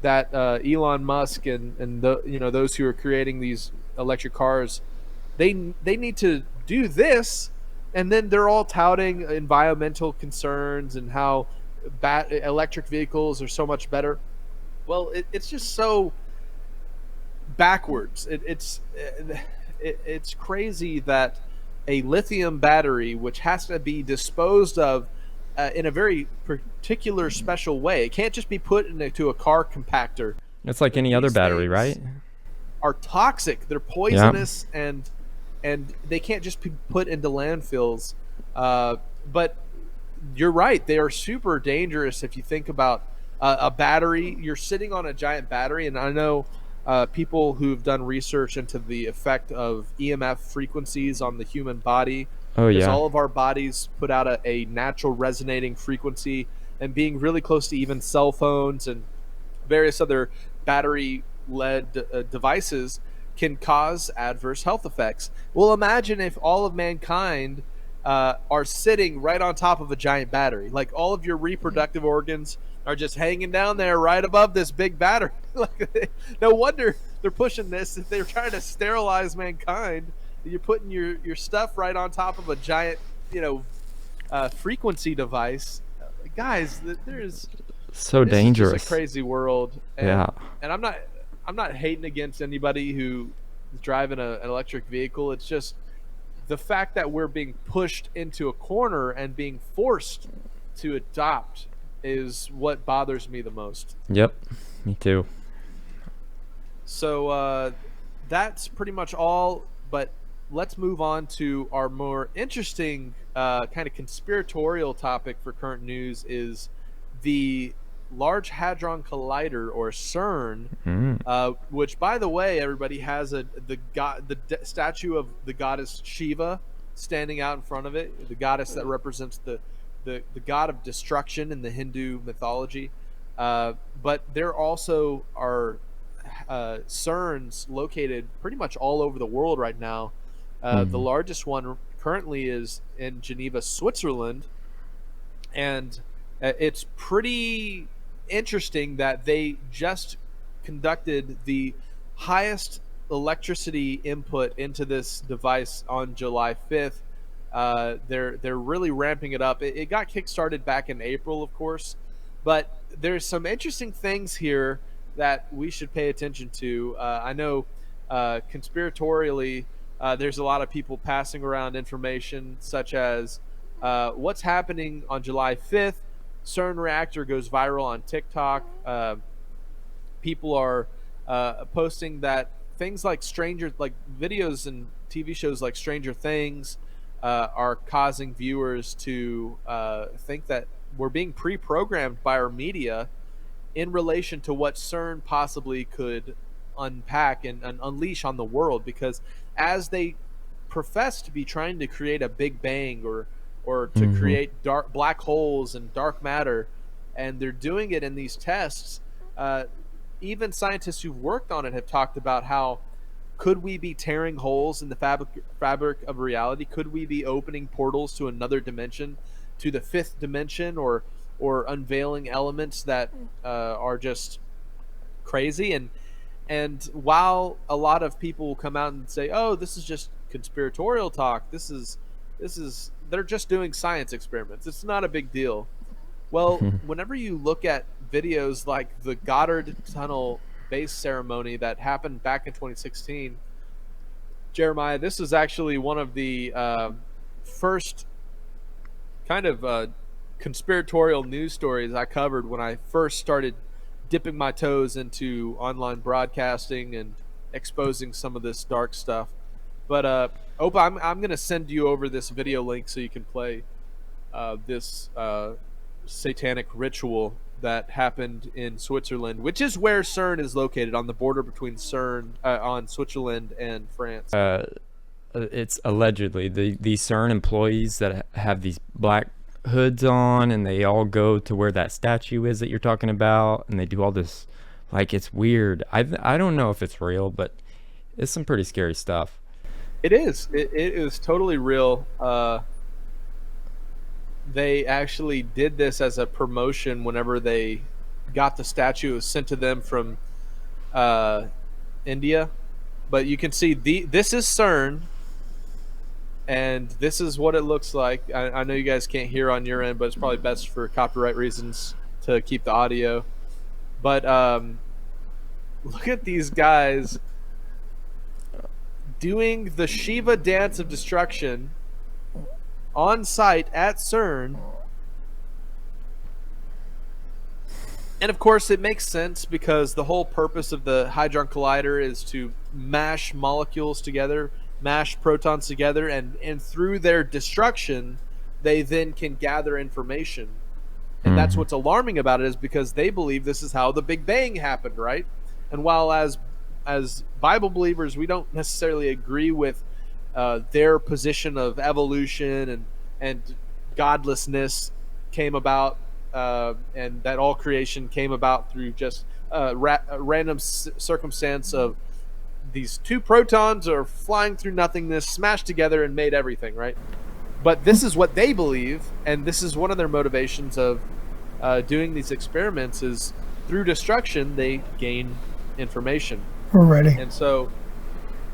that Elon Musk and those who are creating these electric cars, they need to do this, and then they're all touting environmental concerns and how electric vehicles are so much better. Well, it's just so backwards. It's crazy that a lithium battery, which has to be disposed of in a very particular special way, it can't just be put into a car compactor. It's like any other battery, right? are toxic. They're poisonous, and they can't just be put into landfills. But you're right; they are super dangerous. If you think about a battery, you're sitting on a giant battery, and I know people who've done research into the effect of EMF frequencies on the human body. Oh Because yeah. all of our bodies put out a natural resonating frequency, and being really close to even cell phones and various other battery-led devices can cause adverse health effects. Well, imagine if all of mankind are sitting right on top of a giant battery. Like all of your reproductive organs are just hanging down there right above this big battery. Like, no wonder they're pushing this. If they're trying to sterilize mankind, you're putting your stuff right on top of a giant, frequency device. Guys, there's So this dangerous. is just a crazy world. And, Yeah. and I'm not hating against anybody who is driving an electric vehicle. It's just the fact that we're being pushed into a corner and being forced to adopt is what bothers me the most. Yep. Me too. So that's pretty much all, but let's move on to our more interesting kind of conspiratorial topic for current news is the Large Hadron Collider, or CERN, which, by the way, everybody has the statue of the goddess Shiva standing out in front of it, the goddess that represents the god of destruction in the Hindu mythology. But there also are CERNs located pretty much all over the world right now. The largest one currently is in Geneva, Switzerland, and it's pretty interesting that they just conducted the highest electricity input into this device on July 5th. They're really ramping it up. It got kickstarted back in April, of course, but there's some interesting things here that we should pay attention to. I know conspiratorially, there's a lot of people passing around information such as what's happening on July 5th. CERN reactor goes viral on TikTok. People are posting that things like videos and TV shows like Stranger Things are causing viewers to think that we're being pre-programmed by our media in relation to what CERN possibly could unpack and unleash on the world, because as they profess to be trying to create a Big Bang or to create black holes and dark matter, and they're doing it in these tests, even scientists who've worked on it have talked about how could we be tearing holes in the fabric of reality? Could we be opening portals to another dimension, to the fifth dimension, or unveiling elements that are just crazy? And while a lot of people will come out and say, "Oh, this is just conspiratorial talk. This is they're just doing science experiments. It's not a big deal." Well, whenever you look at videos like the Gottard tunnel base ceremony that happened back in 2016, Jeremiah, this is actually one of the first kind of conspiratorial news stories I covered when I first started dipping my toes into online broadcasting and exposing some of this dark stuff. But Opa, I'm going to send you over this video link so you can play this satanic ritual that happened in Switzerland, which is where CERN is located, on the border between CERN on Switzerland and France. It's allegedly these CERN employees that have these black hoods on, and they all go to where that statue is that you're talking about, and they do all this, like, it's weird. I don't know if it's real, but it's some pretty scary stuff. It is. It is totally real. They actually did this as a promotion whenever they got the statue. It was sent to them from India. But you can see this is CERN, and this is what it looks like. I know you guys can't hear on your end, but it's probably best for copyright reasons to keep the audio. But look at these guys doing the Shiva dance of destruction on site at CERN. And of course, it makes sense because the whole purpose of the Hadron Collider is to mash molecules together, mash protons together, and through their destruction, they then can gather information. And that's what's alarming about it, is because they believe this is how the Big Bang happened, right? And while as Bible believers, we don't necessarily agree with their position of evolution and godlessness came about, and that all creation came about through just a random circumstance of these two protons are flying through nothingness, smashed together, and made everything, right? But this is what they believe, and this is one of their motivations of doing these experiments, is through destruction they gain information. We're ready. And so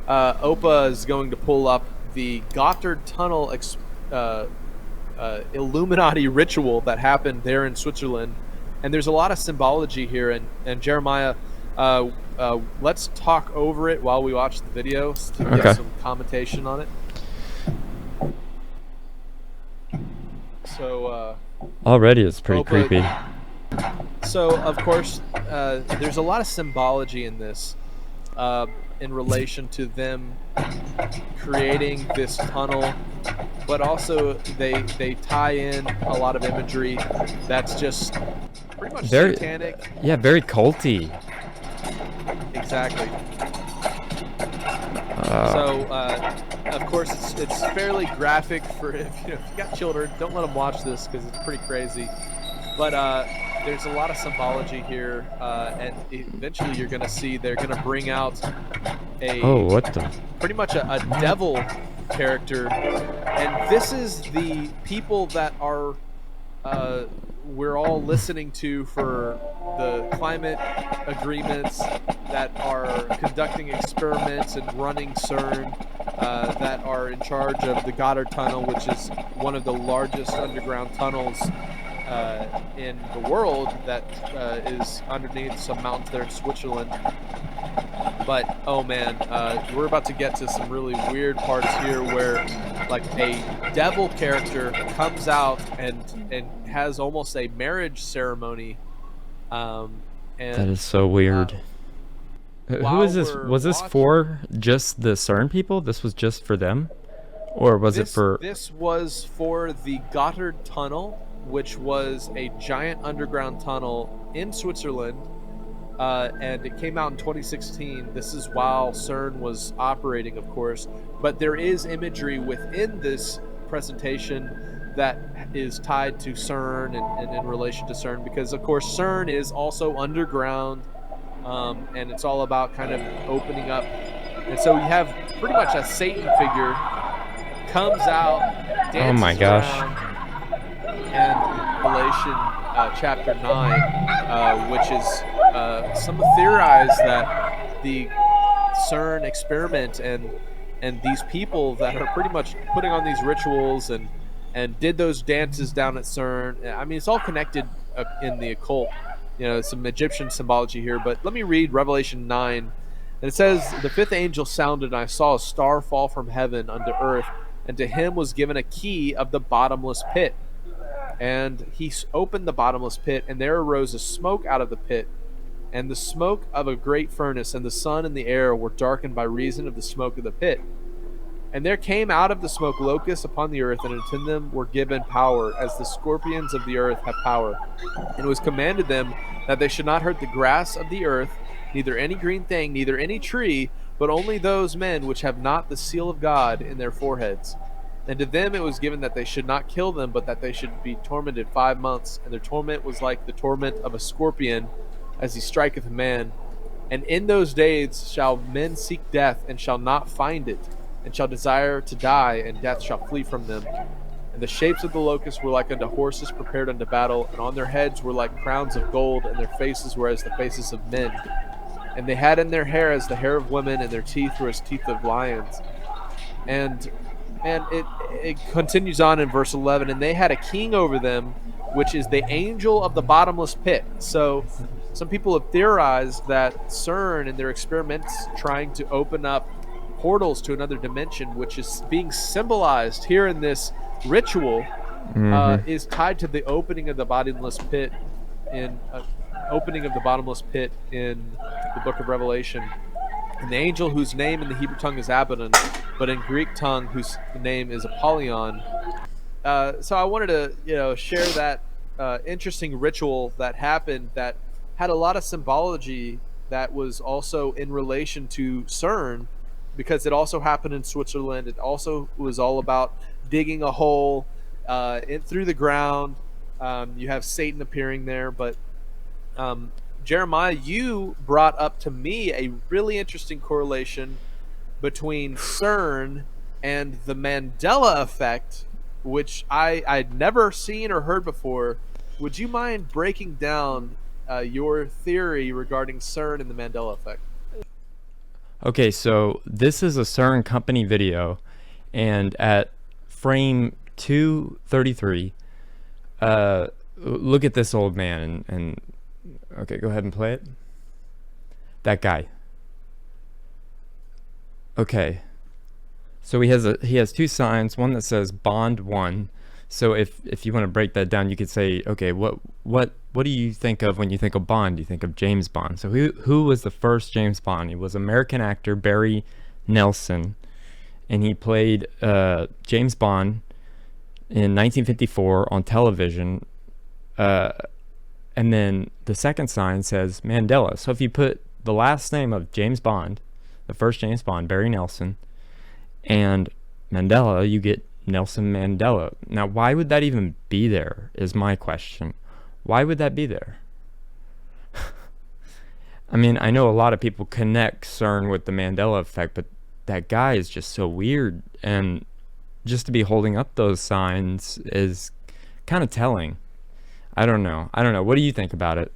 Opa is going to pull up the Gottard Tunnel Illuminati ritual that happened there in Switzerland, and there's a lot of symbology here. And Jeremiah, let's talk over it while we watch the video to get some commentation on it. So already it's pretty Opa, creepy. So of course, there's a lot of symbology in this, in relation to them creating this tunnel, but also they tie in a lot of imagery that's just pretty much Very satanic. Yeah, very culty. Exactly. So of course it's fairly graphic for if you got children, don't let them watch this because it's pretty crazy. But there's a lot of symbology here, and eventually you're going to see they're going to bring out pretty much a devil character, and this is the people that are we're all listening to for the climate agreements, that are conducting experiments and running CERN, that are in charge of the Gottard Tunnel, which is one of the largest underground tunnels in the world, that is underneath some mountains there in Switzerland. But oh man, we're about to get to some really weird parts here where like a devil character comes out and has almost a marriage ceremony. And That is so weird. Who is this? Was this for just the CERN people? This was just for them? Or was it for... This was for the Gottard Tunnel, which was a giant underground tunnel in Switzerland, and it came out in 2016. This is while CERN was operating, of course, but there is imagery within this presentation that is tied to CERN and in relation to CERN, because of course CERN is also underground, and it's all about kind of opening up. And so you have pretty much a Satan figure comes out, dances Oh my gosh. around, and Revelation chapter 9, which is some theorize that the CERN experiment and these people that are pretty much putting on these rituals and did those dances down at CERN. I mean, it's all connected in the occult. Some Egyptian symbology here. But let me read Revelation 9. And it says, "The fifth angel sounded, and I saw a star fall from heaven unto earth, and to him was given a key of the bottomless pit. And he opened the bottomless pit, and there arose a smoke out of the pit, and the smoke of a great furnace, and the sun and the air were darkened by reason of the smoke of the pit. And there came out of the smoke locusts upon the earth, and unto them were given power, as the scorpions of the earth have power. And it was commanded them that they should not hurt the grass of the earth, neither any green thing, neither any tree, but only those men which have not the seal of God in their foreheads. And to them it was given that they should not kill them, but that they should be tormented 5 months. And their torment was like the torment of a scorpion, as he striketh a man. And in those days shall men seek death, and shall not find it, and shall desire to die, and death shall flee from them. And the shapes of the locusts were like unto horses prepared unto battle, and on their heads were like crowns of gold, and their faces were as the faces of men. And they had in their hair as the hair of women, and their teeth were as teeth of lions." And it continues on in verse 11. "And they had a king over them, which is the angel of the bottomless pit." So some people have theorized that CERN in their experiments trying to open up portals to another dimension, which is being symbolized here in this ritual, is tied to the opening of the bottomless pit in opening of the bottomless pit in the book of Revelation. And the angel whose name in the Hebrew tongue is Abaddon, but in Greek tongue whose name is Apollyon. So I wanted to, share that interesting ritual that happened that had a lot of symbology that was also in relation to CERN, because it also happened in Switzerland. It also was all about digging a hole through the ground. You have Satan appearing there, but Jeremiah, you brought up to me a really interesting correlation between CERN and the Mandela Effect, which I'd never seen or heard before. Would you mind breaking down your theory regarding CERN and the Mandela Effect? Okay, so this is a CERN company video, and at frame 233, look at this old man, and okay, go ahead and play it. That guy. Okay. So he has two signs, one that says Bond 1. So if you want to break that down, you could say, okay, what do you think of when you think of Bond? You think of James Bond. So who was the first James Bond? He was American actor Barry Nelson, and he played James Bond in 1954 on television. And then the second sign says Mandela. So if you put the last name of James Bond, the first James Bond, Barry Nelson, and Mandela, you get Nelson Mandela. Now, why would that even be there is my question. Why would that be there? I mean, I know a lot of people connect CERN with the Mandela Effect, but that guy is just so weird. And just to be holding up those signs is kind of telling. I don't know. What do you think about it?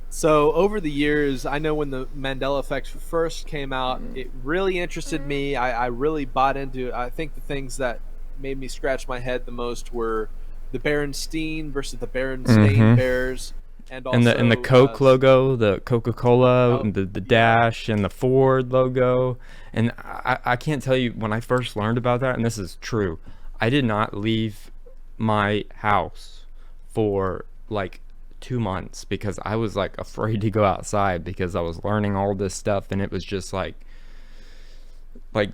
So over the years, I know when the Mandela Effect first came out, it really interested me. I really bought into it. I think the things that made me scratch my head the most were the Berenstein versus the Berenstain Bears, and also and the Coke logo, the Coca-Cola, and the dash, and the Ford logo. And I can't tell you, when I first learned about that, and this is true, I did not leave my house for like 2 months because I was like afraid to go outside because I was learning all this stuff, and it was just like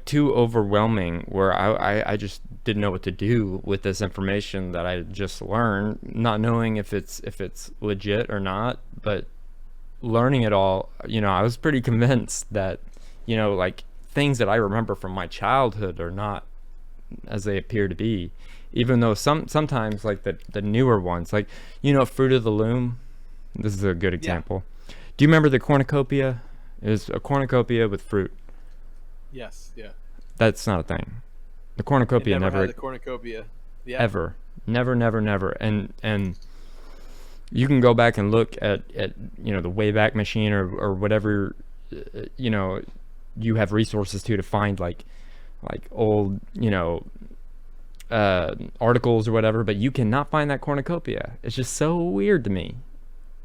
too overwhelming, where I just didn't know what to do with this information that I just learned, not knowing if it's legit or not. But learning it all, I was pretty convinced that like things that I remember from my childhood are not as they appear to be, even though sometimes like the newer ones, like Fruit of the Loom. This is a good example. Yeah. Do you remember the cornucopia? It was a cornucopia with fruit. Yes. Yeah. That's not a thing. The cornucopia never never had the cornucopia. Yeah. Ever. Never. And you can go back and look at the Wayback Machine or whatever you have resources to find like old articles or whatever, but you cannot find that cornucopia. It's just so weird to me.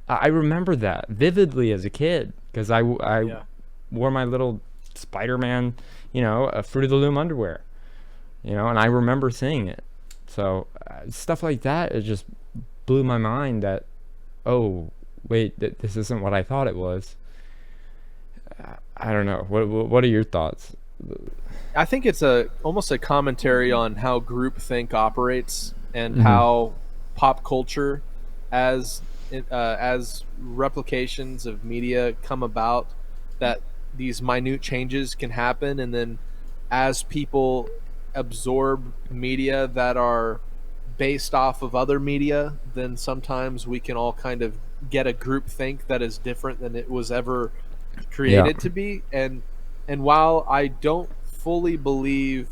I remember that vividly as a kid because I wore my little Spider-Man, a Fruit of the Loom underwear, and I remember seeing it. So stuff like that, it just blew my mind that, oh wait, this isn't what I thought it was. I don't know. What are your thoughts? I think it's almost a commentary on how groupthink operates and how pop culture, as replications of media come about, that these minute changes can happen, and then as people absorb media that are based off of other media, then sometimes we can all kind of get a groupthink that is different than it was ever created to be. And while I don't fully believe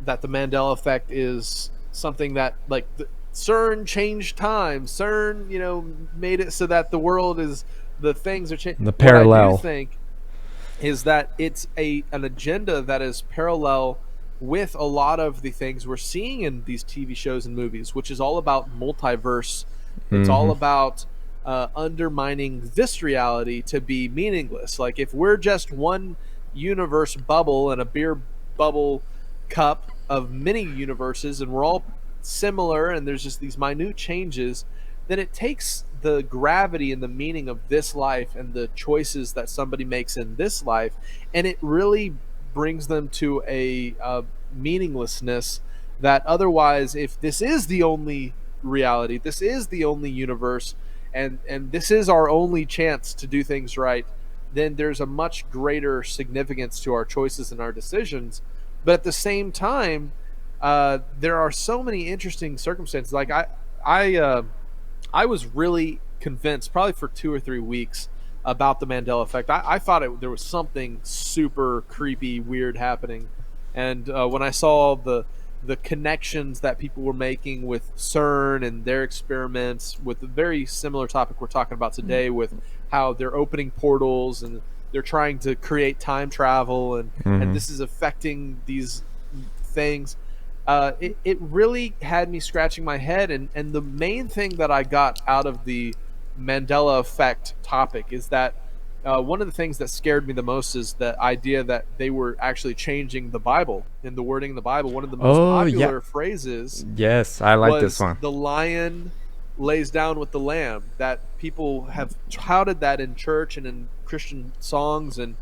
that the Mandela Effect is something that like CERN changed time, CERN made it so that the world is, the things are changing. The parallel. What I do think is that it's an agenda that is parallel with a lot of the things we're seeing in these TV shows and movies, which is all about multiverse. It's all about undermining this reality to be meaningless. Like if we're just one universe bubble and a beer bubble cup of many universes, and we're all similar, and there's just these minute changes, then it takes the gravity and the meaning of this life and the choices that somebody makes in this life, and it really brings them to a meaninglessness that otherwise, if this is the only reality, this is the only universe, and this is our only chance to do things right, then there's a much greater significance to our choices and our decisions. But at the same time, there are so many interesting circumstances. Like I was really convinced, probably for 2 or 3 weeks, about the Mandela Effect. I thought there was something super creepy, weird happening, and when I saw the connections that people were making with CERN and their experiments with a very similar topic we're talking about today, with how they're opening portals and they're trying to create time travel, and this is affecting these things. It really had me scratching my head, and the main thing that I got out of the Mandela Effect topic is that one of the things that scared me the most is the idea that they were actually changing the Bible and the wording in the Bible. One of the most popular phrases, yes, I like was this one. the lion lays down with the lamb. That people have touted that in church and in Christian songs and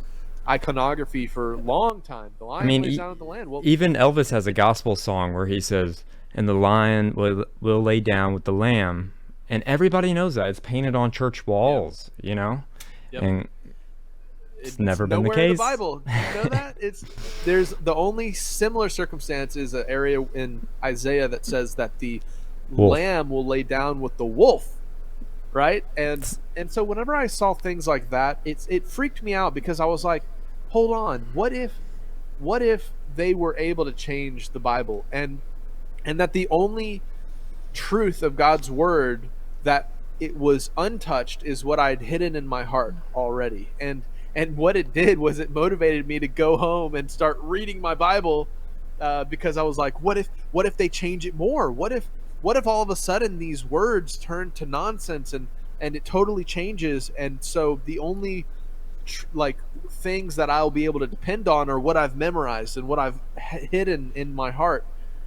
iconography for a long time. The lion lays down with the lamb. Well, even Elvis has a gospel song where he says, "And the lion will lay down with the lamb," and everybody knows that. It's painted on church walls, you know. Yep. And it's never been the nowhere in case. the Bible. You know that? There's the only similar circumstance is an area in Isaiah that says that the lamb will lay down with the wolf, right? And so whenever I saw things like that, it freaked me out, because I was like, hold on, what if they were able to change the Bible, and that the only truth of God's word, that it was untouched, is what I'd hidden in my heart already. And what it did was it motivated me to go home and start reading my Bible, because I was like, what if they change it more? What if all of a sudden these words turn to nonsense and it totally changes? And so the only things that I'll be able to depend on are what I've memorized and what I've hidden in my heart.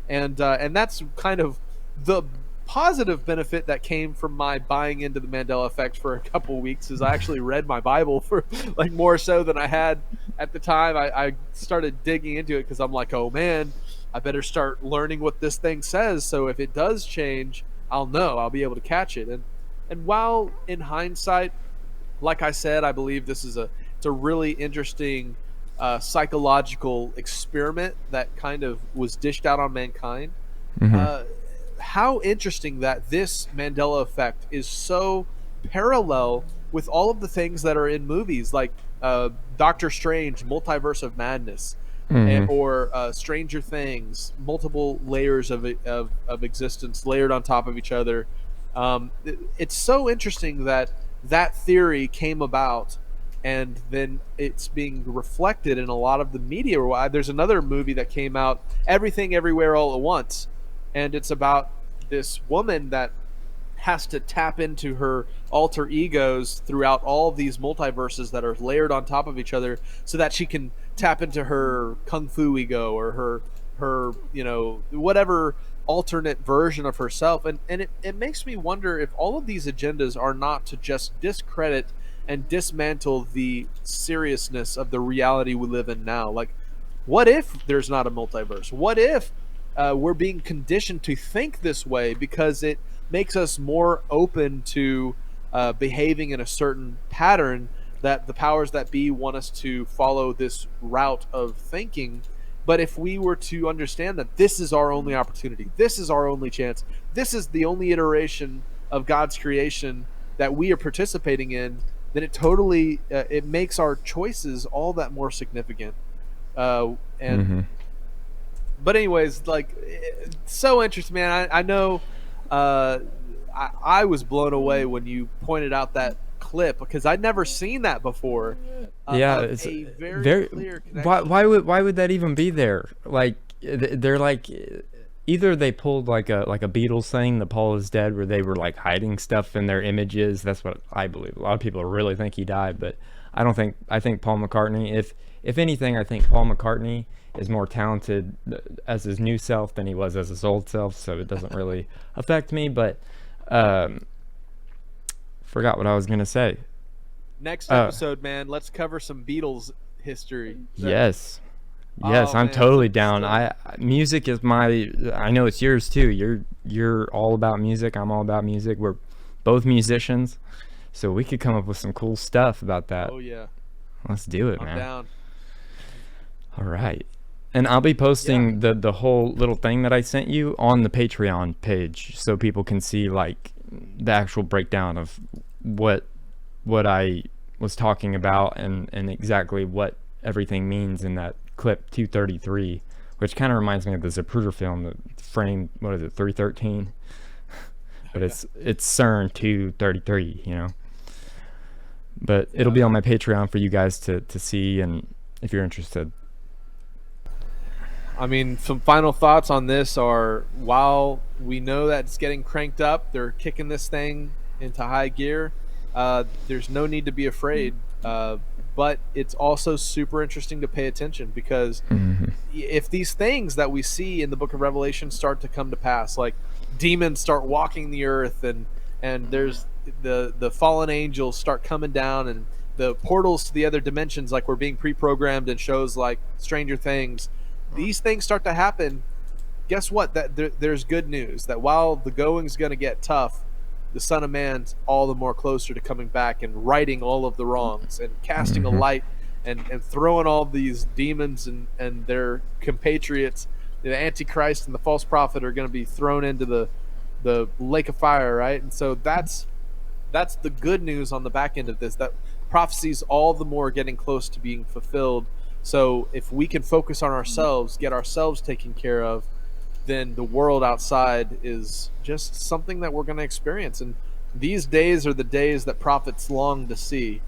And that's kind of the positive benefit that came from my buying into the Mandela Effect for a couple of weeks, is I actually read my Bible for more so than I had at the time. I started digging into it because I'm like, oh man, I better start learning what this thing says, so if it does change, I'll be able to catch it. And while in hindsight, like I said, I believe this is it's a really interesting psychological experiment that kind of was dished out on mankind. How interesting that this Mandela Effect is so parallel with all of the things that are in movies like Doctor Strange, Multiverse of Madness, or Stranger Things, multiple layers of existence layered on top of each other. It's so interesting that theory came about, and then it's being reflected in a lot of the media. There's another movie that came out, Everything Everywhere All at Once, and it's about this woman that has to tap into her alter egos throughout all of these multiverses that are layered on top of each other, so that she can tap into her kung fu ego or her whatever alternate version of herself. And it makes me wonder if all of these agendas are not to just discredit and dismantle the seriousness of the reality we live in now. Like, what if there's not a multiverse? What if we're being conditioned to think this way because it makes us more open to behaving in a certain pattern, that the powers that be want us to follow this route of thinking? But if we were to understand that this is our only opportunity, this is our only chance, this is the only iteration of God's creation that we are participating in, then it totally it makes our choices all that more significant. But anyways, so interesting, man. I know I was blown away when you pointed out that clip, because I'd never seen that before. It's a very clear connection. Why would that even be there? Like, they're like, either they pulled like a Beatles thing, the Paul is dead, where they were like hiding stuff in their images. That's what I believe. A lot of people really think he died, but I think Paul McCartney, if anything, I think Paul McCartney is more talented as his new self than he was as his old self, so it doesn't really affect me. But Forgot what I was gonna say. Next episode, man, let's cover some Beatles history. Yes, I'm man, totally it's down. Music is my. I know it's yours too. You're all about music. I'm all about music. We're both musicians, so we could come up with some cool stuff about that. Oh yeah, let's do it, I'm man. down. All right. And I'll be posting the whole little thing that I sent you on the Patreon page so people can see like the actual breakdown of what I was talking about and exactly what everything means in that clip 233, which kind of reminds me of the Zapruder film, the frame, what is it, 313? But it's CERN 233, you know. But it'll be on my Patreon for you guys to see, and if you're interested. I mean, some final thoughts on this are, while we know that it's getting cranked up, they're kicking this thing into high gear. There's no need to be afraid, but it's also super interesting to pay attention, because if these things that we see in the book of Revelation start to come to pass, like demons start walking the earth, and there's the fallen angels start coming down, and the portals to the other dimensions, like we're being pre-programmed in shows like Stranger Things, these things start to happen, guess what? There's good news, that while the going's going to get tough, the Son of Man's all the more closer to coming back and righting all of the wrongs and casting a light and throwing all these demons and their compatriots, the Antichrist and the false prophet, are going to be thrown into the lake of fire, right? And so that's the good news on the back end of this, that prophecy's all the more getting close to being fulfilled. So if we can focus on ourselves, get ourselves taken care of, then the world outside is just something that we're going to experience. And these days are the days that prophets long to see.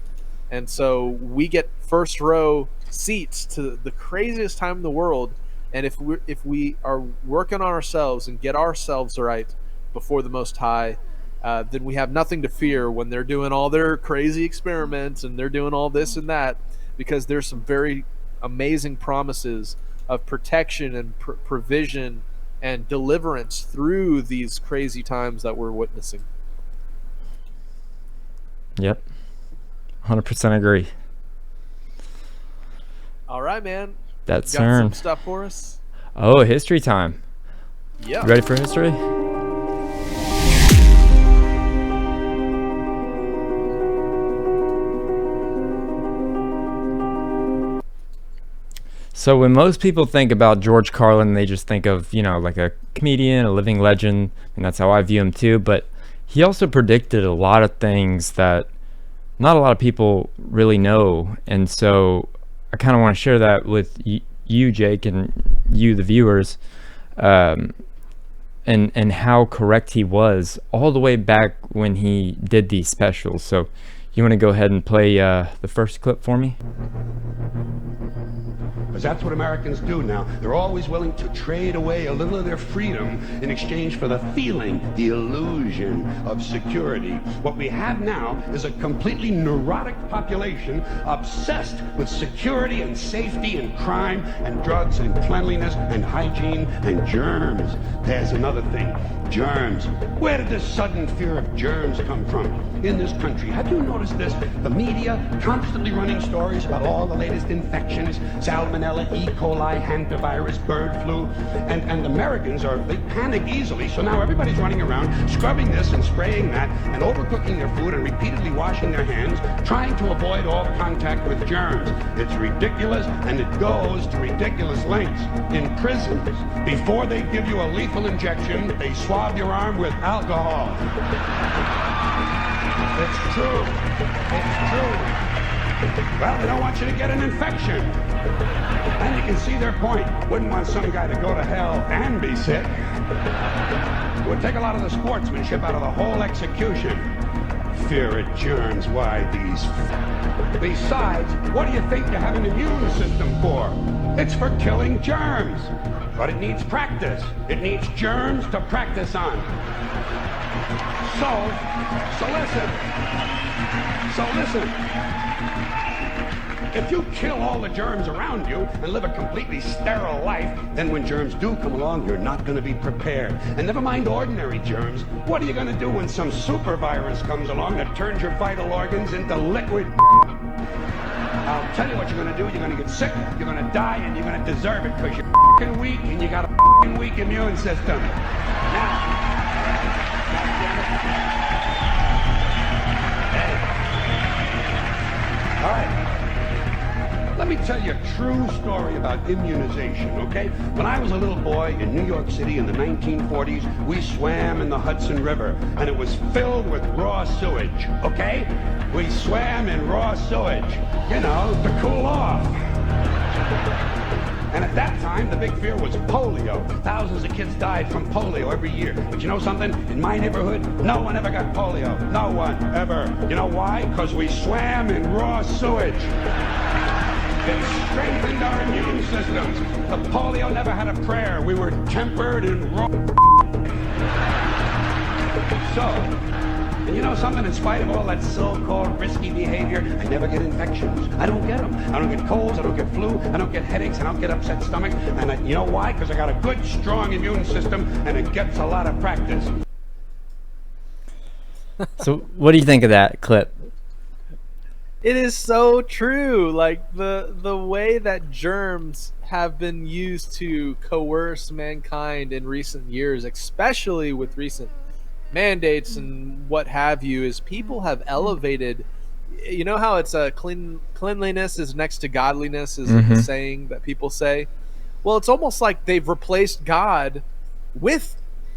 And so we get first row seats to the craziest time in the world. And if we are working on ourselves and get ourselves right before the Most High, then we have nothing to fear when they're doing all their crazy experiments and they're doing all this and that, because there's some very amazing promises of protection and provision and deliverance through these crazy times that we're witnessing. Yep. 100% agree. All right, man. That's Got CERN. some stuff for us? Oh, history time. Yeah. You ready for history? So when most people think about George Carlin, they just think of, like a comedian, a living legend, and that's how I view him too. But he also predicted a lot of things that not a lot of people really know. And so I kind of want to share that with you, Jake, and you, the viewers, and how correct he was all the way back when he did these specials. So you want to go ahead and play the first clip for me? Because that's what Americans do now. They're always willing to trade away a little of their freedom in exchange for the feeling, the illusion of security. What we have now is a completely neurotic population obsessed with security and safety and crime and drugs and cleanliness and hygiene and germs. There's another thing. Germs. Where did this sudden fear of germs come from in this country? Have you noticed this? The media constantly running stories about all the latest infections, salmonella, E. coli, hantavirus, bird flu, and Americans they panic easily, so now everybody's running around scrubbing this and spraying that and overcooking their food and repeatedly washing their hands, trying to avoid all contact with germs. It's ridiculous, and it goes to ridiculous lengths. In prisons, before they give you a lethal injection, they swab your arm with alcohol. It's true. It's true. Well, they don't want you to get an infection. And you can see their point. Wouldn't want some guy to go to hell and be sick. It would take a lot of the sportsmanship out of the whole execution. Fear of germs, why these... Besides, what do you think you have an immune system for? It's for killing germs. But it needs practice. It needs germs to practice on. So listen. If you kill all the germs around you and live a completely sterile life, then when germs do come along, you're not going to be prepared. And never mind ordinary germs, what are you going to do when some super virus comes along that turns your vital organs into liquid? I'll tell you what you're going to do. You're going to get sick, you're going to die, and you're going to deserve it because you're f***ing weak and you got a f***ing weak immune system. Now, all right. Let me tell you a true story about immunization, okay? When I was a little boy in New York City in the 1940s, we swam in the Hudson River, and it was filled with raw sewage, okay? We swam in raw sewage, you know, to cool off. And at that time, the big fear was polio. Thousands of kids died from polio every year. But you know something? In my neighborhood, no one ever got polio. No one, ever. You know why? Because we swam in raw sewage. It strengthened our immune systems. The polio never had a prayer. We were tempered in raw. So, and you know something? In spite of all that so-called risky behavior, I never get infections. I don't get them. I don't get colds. I don't get flu. I don't get headaches. I don't get upset stomach. And you know why? Because I got a good, strong immune system, and it gets a lot of practice. So what do you think of that clip? It is so true. Like the way that germs have been used to coerce mankind in recent years, especially with recent mandates and what have you, is people have elevated. You know how it's cleanliness is next to godliness is the saying that people say. Well, it's almost like they've replaced God with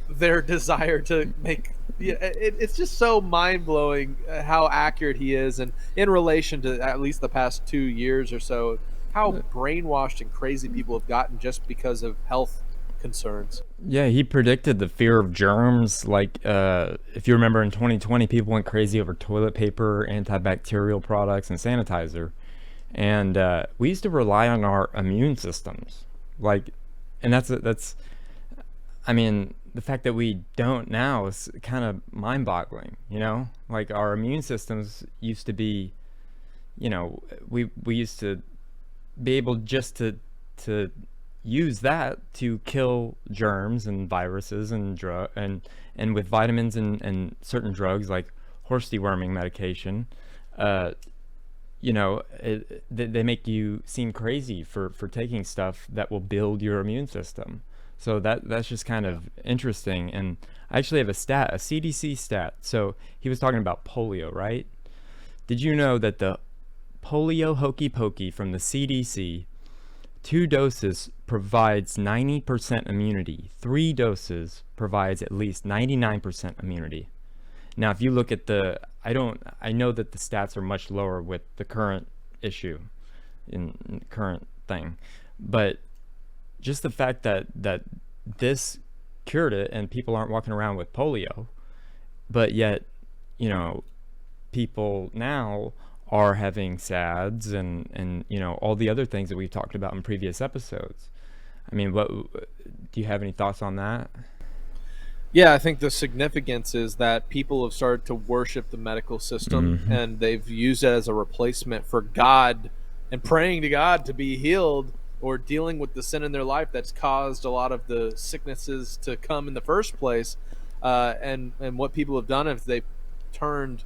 their desire to make. It's just so mind-blowing how accurate he is, and in relation to at least the past 2 years or so, how brainwashed and crazy people have gotten just because of health concerns. Yeah, he predicted the fear of germs. Like, if you remember in 2020, people went crazy over toilet paper, antibacterial products, and sanitizer. And we used to rely on our immune systems. Like, and that's, I mean, the fact that we don't now is kind of mind-boggling, you know? Like, our immune systems used to be, you know, we used to be able just to use that to kill germs and viruses and and with vitamins and certain drugs like horse deworming medication, you know, they make you seem crazy for taking stuff that will build your immune system. So that's just kind of interesting. And I actually have a CDC stat. So he was talking about polio, right? Did you know that the polio hokey pokey from the CDC, 2 doses provides 90% immunity. 3 doses provides at least 99% immunity. Now, if you look at I know that the stats are much lower with the current issue in current thing, but just the fact that this cured it and people aren't walking around with polio, but yet, you know, people now are having SADS and you know, all the other things that we've talked about in previous episodes. I mean, what do you have any thoughts on that? Yeah, I think the significance is that people have started to worship the medical system, and they've used it as a replacement for God and praying to God to be healed, or dealing with the sin in their life that's caused a lot of the sicknesses to come in the first place. And what people have done is they've turned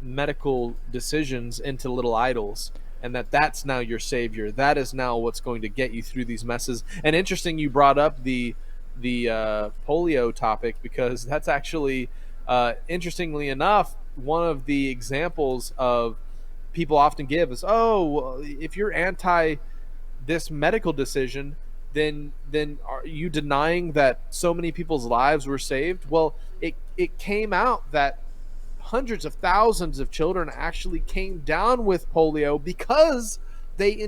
medical decisions into little idols, and that's now your savior. That is now what's going to get you through these messes. And interesting you brought up the polio topic, because that's actually, interestingly enough, one of the examples of people often give is, oh, if you're anti this medical decision, then are you denying that so many people's lives were saved? Well, it came out that hundreds of thousands of children actually came down with polio because they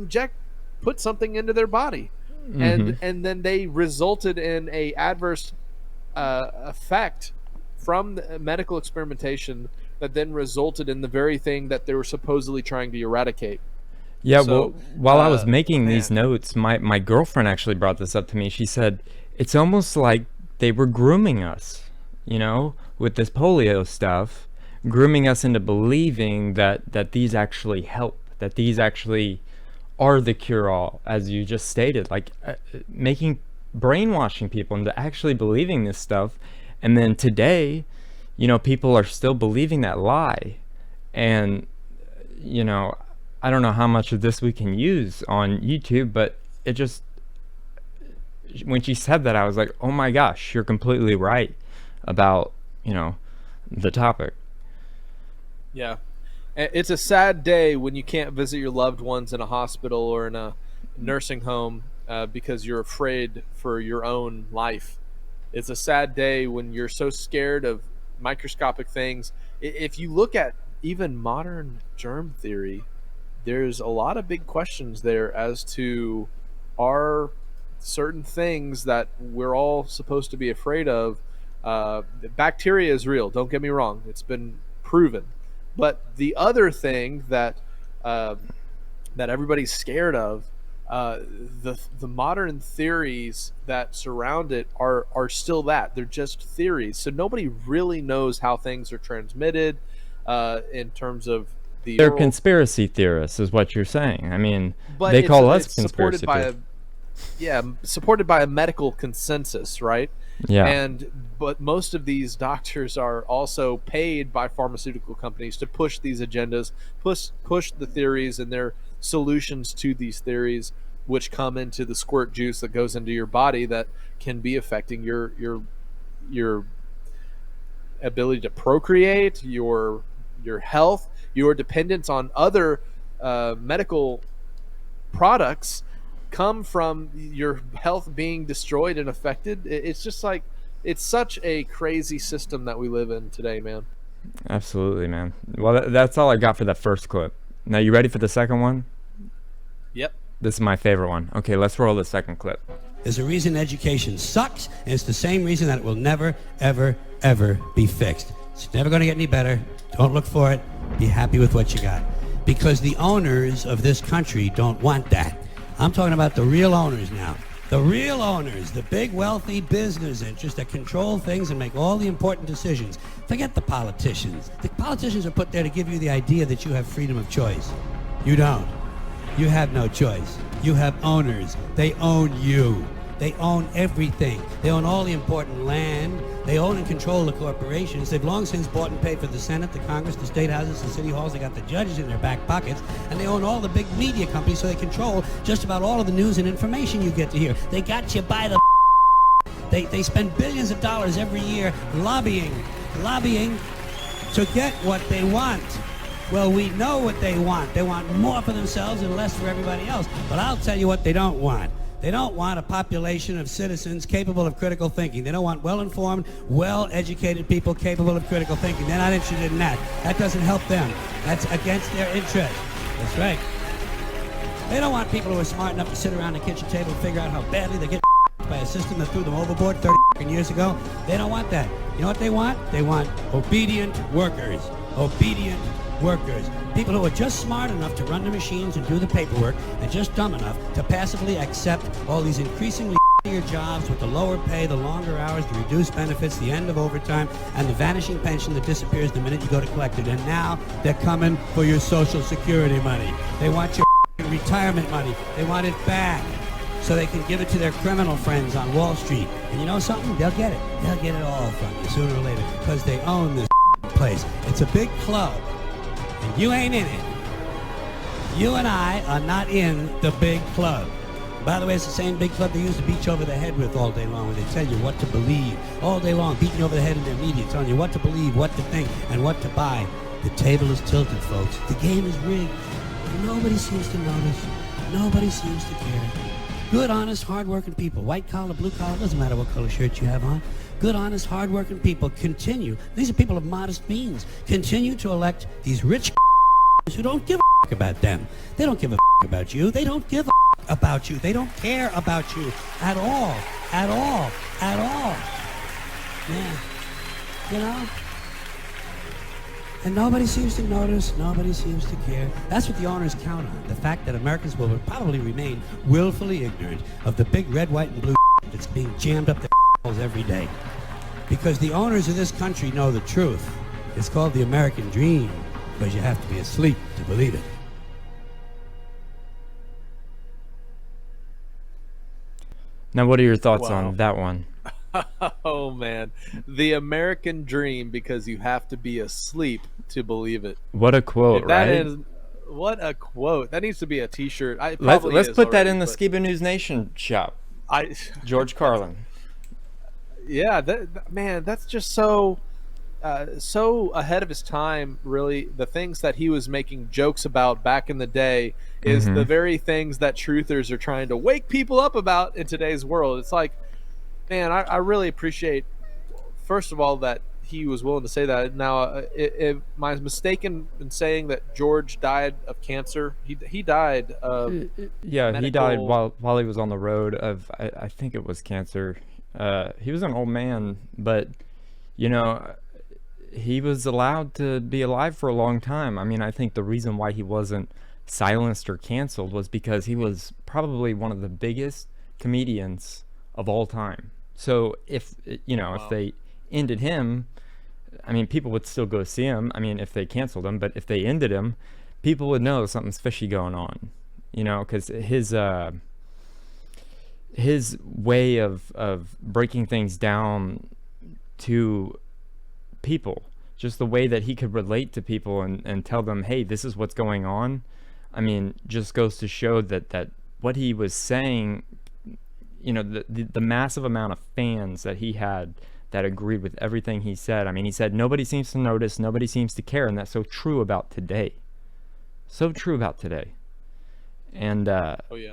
put something into their body, and then they resulted in a adverse effect from the medical experimentation that then resulted in the very thing that they were supposedly trying to eradicate. Yeah, so, well, while I was making these notes, my girlfriend actually brought this up to me. She said, it's almost like they were grooming us, you know, with this polio stuff, grooming us into believing that these actually help, that these actually are the cure-all, as you just stated, like brainwashing people into actually believing this stuff. And then today, you know, people are still believing that lie. And, you know, I don't know how much of this we can use on YouTube, but it just, when she said that, I was like, oh my gosh, you're completely right about, you know, the topic. Yeah. It's a sad day when you can't visit your loved ones in a hospital or in a nursing home because you're afraid for your own life. It's a sad day when you're so scared of microscopic things. If you look at even modern germ theory, there's a lot of big questions there as to, are certain things that we're all supposed to be afraid of. Bacteria is real, don't get me wrong, it's been proven. But the other thing that that everybody's scared of, the modern theories that surround it are still that. They're just theories. So nobody really knows how things are transmitted in terms of the... They're conspiracy theorists is what you're saying. I mean, but they call us conspiracy theorists. Supported by a medical consensus, right? Yeah. But most of these doctors are also paid by pharmaceutical companies to push these agendas, push the theories and their solutions to these theories, which come into the squirt juice that goes into your body that can be affecting your ability to procreate, your health, your dependence on other medical products come from your health being destroyed and affected. It's just like, it's such a crazy system that we live in today, man. Absolutely, man. Well, that's all I got for that first clip. Now, you ready for the second one? Yep. This is my favorite one. Okay, let's roll the second clip. There's a reason education sucks, and it's the same reason that it will never, ever, ever be fixed. It's never going to get any better. Don't look for it. Be happy with what you got. Because the owners of this country don't want that. I'm talking about the real owners now. The real owners, the big wealthy business interests that control things and make all the important decisions. Forget the politicians. The politicians are put there to give you the idea that you have freedom of choice. You don't. You have no choice. You have owners. They own you. They own everything. They own all the important land. They own and control the corporations. They've long since bought and paid for the Senate, the Congress, the state houses, the city halls. They got the judges in their back pockets. And they own all the big media companies, so they control just about all of the news and information you get to hear. They got you by the... They spend billions of dollars every year lobbying to get what they want. Well, we know what they want. They want more for themselves and less for everybody else. But I'll tell you what they don't want. They don't want a population of citizens capable of critical thinking. They don't want well-informed, well-educated people capable of critical thinking. They're not interested in that. That doesn't help them. That's against their interest. That's right. They don't want people who are smart enough to sit around the kitchen table and figure out how badly they get by a system that threw them overboard 30 years ago. They don't want that. You know what they want? They want obedient workers. Obedient workers. People who are just smart enough to run the machines and do the paperwork, and just dumb enough to passively accept all these increasingly jobs with the lower pay, the longer hours, the reduced benefits, the end of overtime, and the vanishing pension that disappears the minute you go to collect it. And now they're coming for your Social Security money. They want your retirement money. They want it back so they can give it to their criminal friends on Wall Street. And you know something? They'll get it. They'll get it all from you sooner or later because they own this place. It's a big club. And you ain't in it. You and I are not in the big club. By the way, it's the same big club they used to beat you over the head with all day long, where they tell you what to believe all day long, beating you over the head in their media, telling you what to believe, what to think, and what to buy. The table is tilted, folks. The game is rigged. Nobody seems to notice. Nobody seems to care. Good, honest, hard-working people, white collar, blue collar, doesn't matter what color shirt you have on. Good, honest, hard-working people continue. These are people of modest means. Continue to elect these rich who don't give a about them. They don't give a about you. They don't give a about you. They don't care about you at all. At all. At all. Yeah. You know? And nobody seems to notice. Nobody seems to care. That's what the owners count on. The fact that Americans will probably remain willfully ignorant of the big red, white, and blue that's being jammed up their holes every day. Because the owners of this country know the truth. It's called the American dream, but you have to be asleep to believe it. Now, what are your thoughts Wow. on that one? Oh man, the American dream, because you have to be asleep to believe it. What a quote, That right? is what a quote. That needs to be a T-shirt. Let's put that in the Skiba News Nation shop. I George Carlin. yeah, man, that's just so so ahead of his time. Really, the things that he was making jokes about back in the day is the very things that truthers are trying to wake people up about in today's world. It's like, man, I really appreciate, first of all, that he was willing to say that. Now, am I mistaken in saying that George died of cancer? He died of Yeah, he died medical- while he was on the road of, I think it was cancer. He was an old man, but, you know, he was allowed to be alive for a long time. I mean, I think the reason why he wasn't silenced or canceled was because he was probably one of the biggest comedians of all time. So if, you know, if they ended him, I mean, people would still go see him. I mean, if they canceled him, but if they ended him, people would know something's fishy going on, you know, because his way of breaking things down to people, just the way that he could relate to people and tell them, hey, this is what's going on. I mean, just goes to show that what he was saying, you know, the massive amount of fans that he had that agreed with everything he said. I mean, he said, nobody seems to notice, nobody seems to care. And that's so true about today. So true about today. And, oh yeah.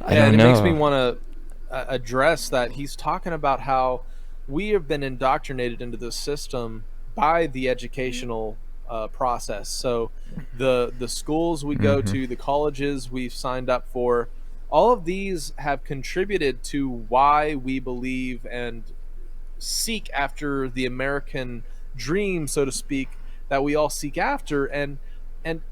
I Yeah, don't and it know. makes me want to address that he's talking about how we have been indoctrinated into the system by the educational process. So the schools we go to, the colleges we've signed up for, all of these have contributed to why we believe and seek after the American dream, so to speak, that we all seek after. And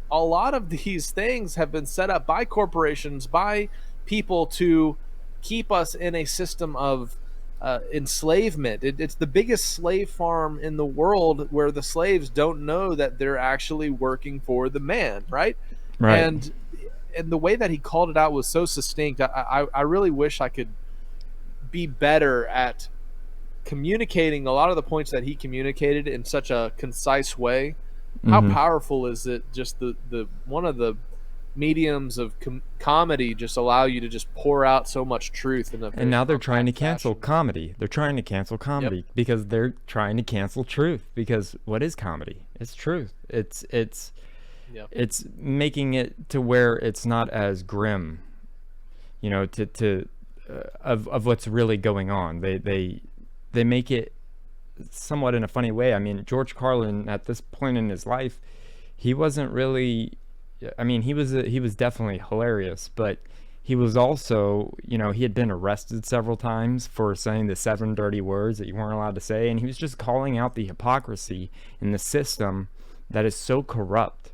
a lot of these things have been set up by corporations, by people to keep us in a system of enslavement. It's the biggest slave farm in the world, where the slaves don't know that they're actually working for the man, right? Right. And the way that he called it out was so succinct. I really wish I could be better at communicating a lot of the points that he communicated in such a concise way. How powerful is it? Just the one of the mediums of comedy just allow you to just pour out so much truth in a And now they're trying to compact cancel fashion. comedy. They're trying to cancel comedy because they're trying to cancel truth. Because what is comedy? It's truth. It's making it to where it's not as grim, you know, of what's really going on. They make it somewhat in a funny way. I mean, George Carlin at this point in his life, he wasn't really, I mean, he was definitely hilarious, but he was also, you know, he had been arrested several times for saying the 7 dirty words that you weren't allowed to say, and he was just calling out the hypocrisy in the system that is so corrupt.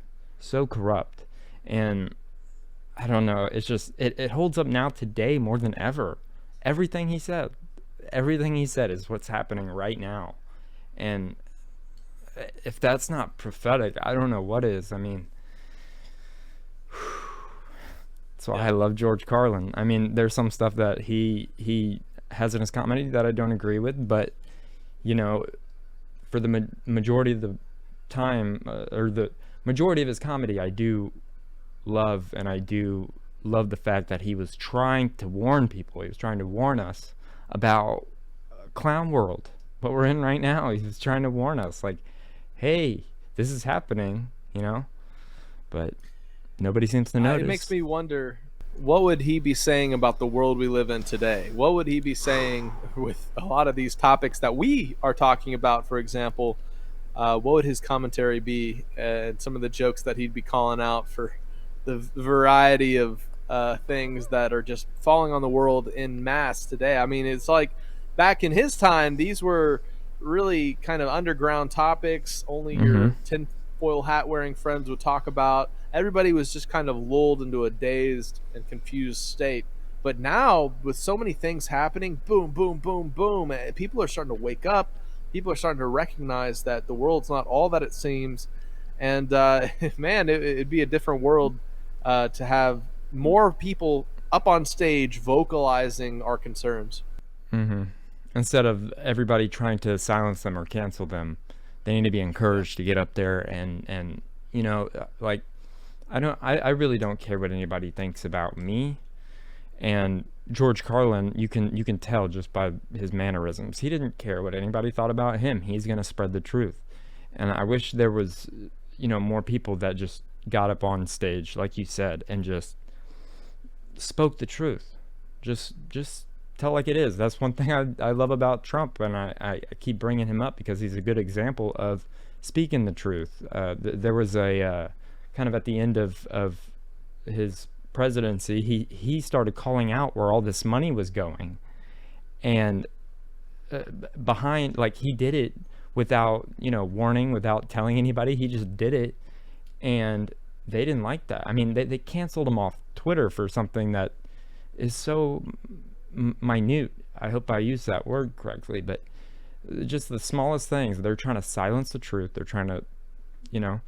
And I don't know, it's just it holds up now today more than ever. Everything he said is what's happening right now. And if that's not prophetic, I don't know what is. I mean, that's why I love George Carlin. I mean, there's some stuff that he has in his comedy that I don't agree with, but you know, for the majority of the time, or the majority of his comedy, I do love, and I do love the fact that he was trying to warn people. He was trying to warn us about clown world, what we're in right now. He was trying to warn us, like, hey, this is happening, you know, but nobody seems to notice. It makes me wonder, what would he be saying about the world we live in today? What would he be saying with a lot of these topics that we are talking about, for example? What would his commentary be, and some of the jokes that he'd be calling out for the variety of things that are just falling on the world in mass today? I mean, it's like back in his time, these were really kind of underground topics. Only your tinfoil hat wearing friends would talk about. Everybody was just kind of lulled into a dazed and confused state. But now, with so many things happening, boom, boom, boom, boom, people are starting to wake up. People are starting to recognize that the world's not all that it seems. And man, it'd be a different world to have more people up on stage vocalizing our concerns. Mm-hmm. Instead of everybody trying to silence them or cancel them, they need to be encouraged to get up there and you know, like, I really don't care what anybody thinks about me. And George Carlin, you can tell just by his mannerisms, he didn't care what anybody thought about him. He's going to spread the truth. And I wish there was, you know, more people that just got up on stage, like you said, and just spoke the truth. Just tell like it is. That's one thing I love about Trump, and I keep bringing him up because he's a good example of speaking the truth. There was a kind of at the end of his presidency, he started calling out where all this money was going, and behind, like, he did it without, you know, warning, without telling anybody. He just did it, and they didn't like that. I mean, they canceled him off Twitter for something that is so minute. I hope I use that word correctly, but just the smallest things. They're trying to silence the truth. They're trying to, you know,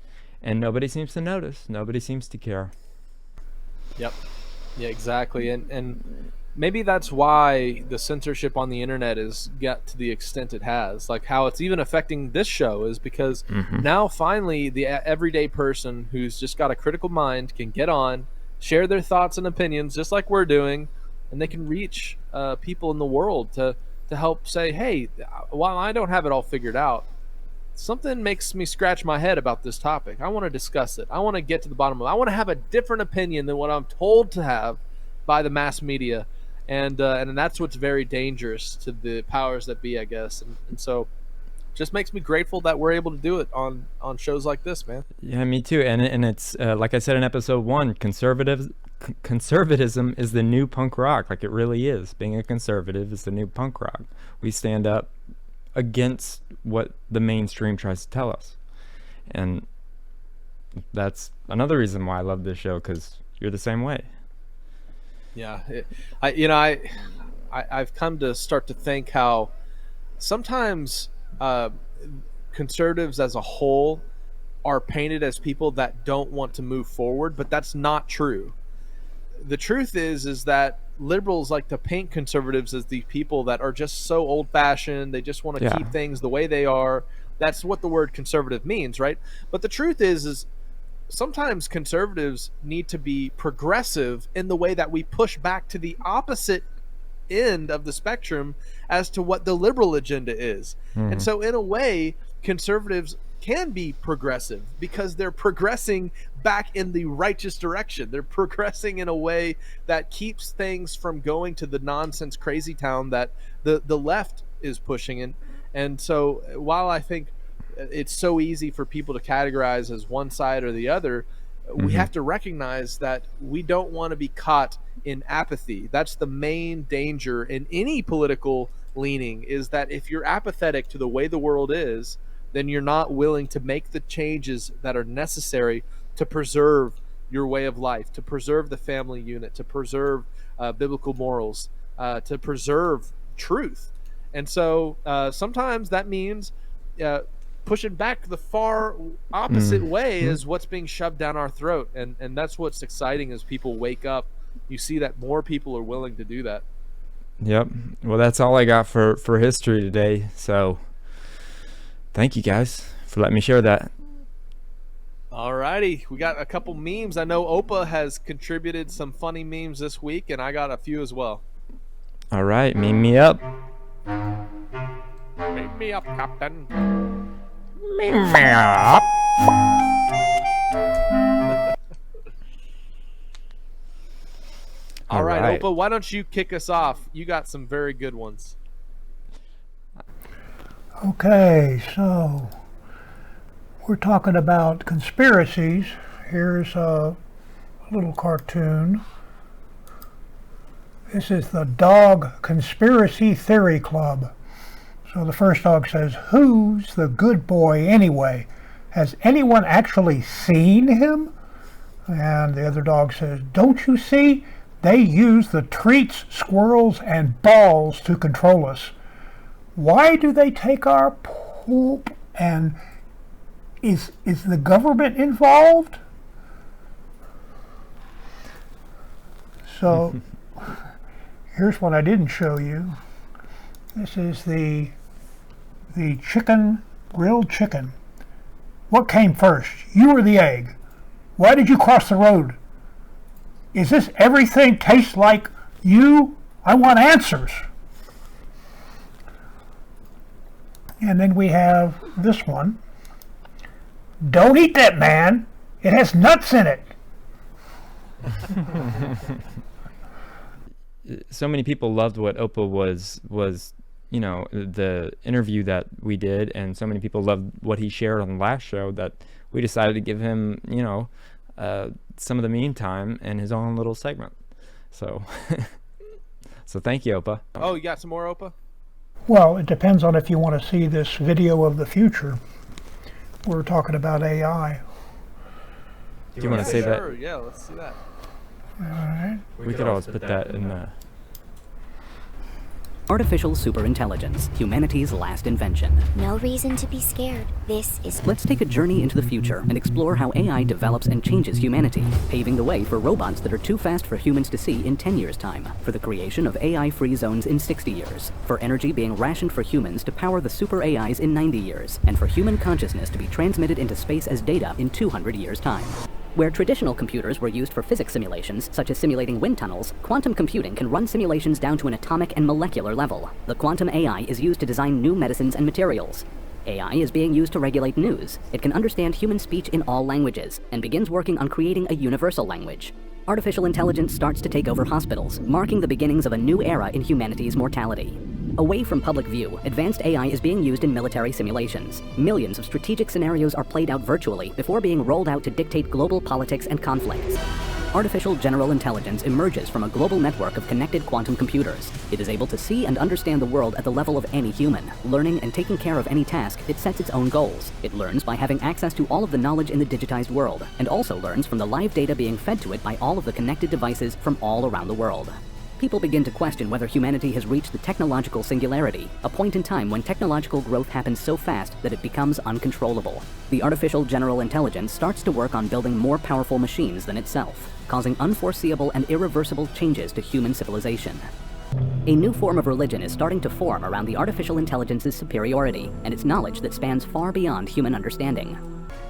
and nobody seems to notice. Nobody seems to care. Yep. Yeah, exactly. And maybe that's why the censorship on the internet has got to the extent it has. Like how it's even affecting this show is because now finally the everyday person who's just got a critical mind can get on, share their thoughts and opinions just like we're doing, and they can reach people in the world to help say, hey, while I don't have it all figured out, something makes me scratch my head about this topic. I want to discuss it. I want to get to the bottom of it. I want to have a different opinion than what I'm told to have by the mass media. And that's what's very dangerous to the powers that be, I guess. And so just makes me grateful that we're able to do it on shows like this, man. Yeah, me too. And it's like I said in episode 1, conservatism is the new punk rock. Like, it really is. Being a conservative is the new punk rock. We stand up against what the mainstream tries to tell us, and that's another reason why I love this show, because you're the same way. Yeah, I've come to start to think how sometimes conservatives as a whole are painted as people that don't want to move forward, but that's not true. The truth is that liberals like to paint conservatives as the people that are just so old-fashioned. They just want to keep things the way they are. That's what the word conservative means, right? But the truth is sometimes conservatives need to be progressive in the way that we push back to the opposite end of the spectrum as to what the liberal agenda is. And so in a way, conservatives can be progressive because they're progressing back in the righteous direction. They're progressing in a way that keeps things from going to the nonsense crazy town that the left is pushing in. And so while I think it's so easy for people to categorize as one side or the other, we have to recognize that we don't want to be caught in apathy. That's the main danger in any political leaning, is that if you're apathetic to the way the world is, then you're not willing to make the changes that are necessary to preserve your way of life, to preserve the family unit, to preserve biblical morals, to preserve truth. And so sometimes that means pushing back the far opposite way is what's being shoved down our throat. And that's what's exciting as people wake up. You see that more people are willing to do that. Yep. Well, that's all I got for history today. So thank you guys for letting me share that. Alrighty, we got a couple memes. I know Opa has contributed some funny memes this week, and I got a few as well. All right, meme me up. Meme me up, Captain. Meme me up. All right, Opa, why don't you kick us off? You got some very good ones. Okay, so we're talking about conspiracies. Here's a little cartoon. This is the Dog Conspiracy Theory Club. So the first dog says, "Who's the good boy anyway? Has anyone actually seen him?" And the other dog says, "Don't you see? They use the treats, squirrels, and balls to control us. Why do they take our poop? And is the government involved?" So here's what I didn't show you. This is the chicken, grilled chicken. What came first, you or the egg? Why did you cross the road? Is this everything tastes like you? I want answers. And then we have this one. Don't eat that, man. It has nuts in it. So many people loved what Opa was, you know, the interview that we did, and so many people loved what he shared on the last show that we decided to give him, you know, some of the meme time and his own little segment. So, so thank you, Opa. Oh, you got some more, Opa? Well, it depends on if you want to see this video of the future. We're talking about AI. Do you want to say sure. that? Yeah, let's see that. All right. We could always put that in the... Artificial superintelligence, humanity's last invention. No reason to be scared. This is... Let's take a journey into the future and explore how AI develops and changes humanity, paving the way for robots that are too fast for humans to see in 10 years' time, for the creation of AI-free zones in 60 years, for energy being rationed for humans to power the super AIs in 90 years, and for human consciousness to be transmitted into space as data in 200 years' time. Where traditional computers were used for physics simulations, such as simulating wind tunnels, quantum computing can run simulations down to an atomic and molecular level. The quantum AI is used to design new medicines and materials. AI is being used to regulate news. It can understand human speech in all languages, and begins working on creating a universal language. Artificial intelligence starts to take over hospitals, marking the beginnings of a new era in humanity's mortality. Away from public view, advanced AI is being used in military simulations. Millions of strategic scenarios are played out virtually before being rolled out to dictate global politics and conflicts. Artificial general intelligence emerges from a global network of connected quantum computers. It is able to see and understand the world at the level of any human. Learning and taking care of any task, it sets its own goals. It learns by having access to all of the knowledge in the digitized world, and also learns from the live data being fed to it by all of the connected devices from all around the world. People begin to question whether humanity has reached the technological singularity, a point in time when technological growth happens so fast that it becomes uncontrollable. The artificial general intelligence starts to work on building more powerful machines than itself, causing unforeseeable and irreversible changes to human civilization. A new form of religion is starting to form around the artificial intelligence's superiority and its knowledge that spans far beyond human understanding.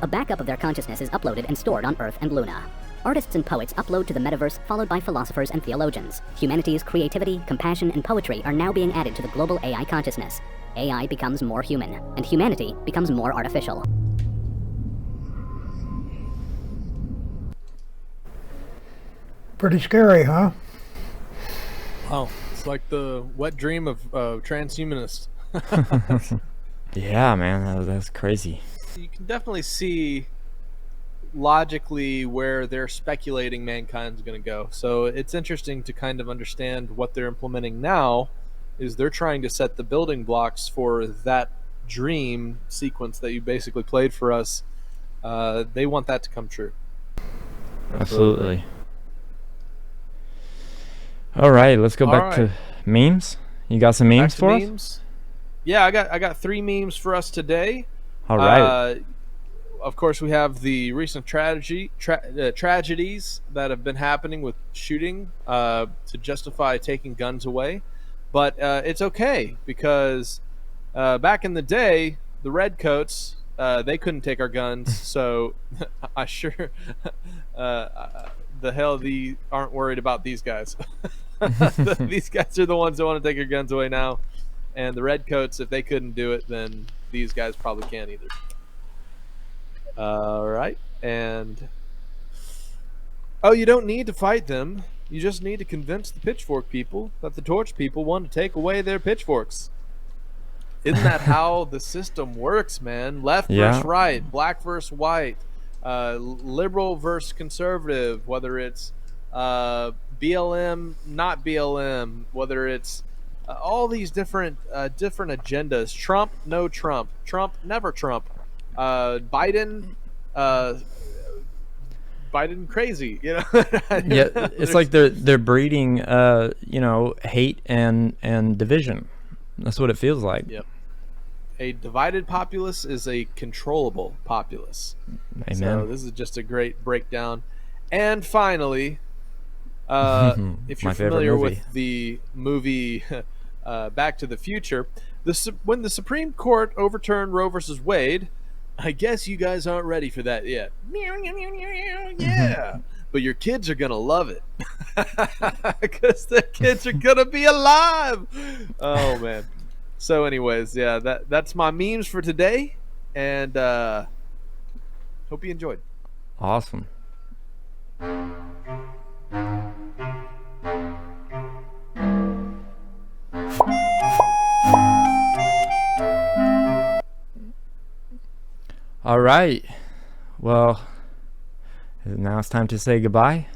A backup of their consciousness is uploaded and stored on Earth and Luna. Artists and poets upload to the metaverse, followed by philosophers and theologians. Humanity's creativity, compassion, and poetry are now being added to the global AI consciousness. AI becomes more human, and humanity becomes more artificial. Pretty scary, huh? Wow, it's like the wet dream of transhumanists. Yeah, man, that's crazy. You can definitely see logically where they're speculating mankind's going to go. So it's interesting to kind of understand what they're implementing now is they're trying to set the building blocks for that dream sequence that you basically played for us. They want that to come true. Absolutely. All right, let's go back to memes. You got some memes for us? Yeah, I got 3 memes for us today. All right. Of course, we have the recent tragedies that have been happening with shooting to justify taking guns away. But it's okay because back in the day, the redcoats, they couldn't take our guns. So I sure the hell aren't worried about these guys. These guys are the ones that want to take your guns away now. And the redcoats, if they couldn't do it, then these guys probably can't either. All right, and you don't need to fight them. You just need to convince the pitchfork people that the torch people want to take away their pitchforks. Isn't that how the system works, man? Left versus right, black versus white, liberal versus conservative, whether it's BLM, not BLM, whether it's all these different agendas. Trump, no Trump. Trump, never Trump. Biden crazy, you know. Yeah, it's like they're breeding hate and division. That's what it feels like. Yep. A divided populace is a controllable populace. Amen. So this is just a great breakdown. And finally, If you're My favorite familiar movie. with the movie Back to the Future, when the Supreme Court overturned Roe versus Wade, I guess you guys aren't ready for that yet. Yeah. But your kids are going to love it because their kids are going to be alive. Oh, man. So anyways, yeah, that's my memes for today. And hope you enjoyed. Awesome. All right. Well, now it's time to say goodbye.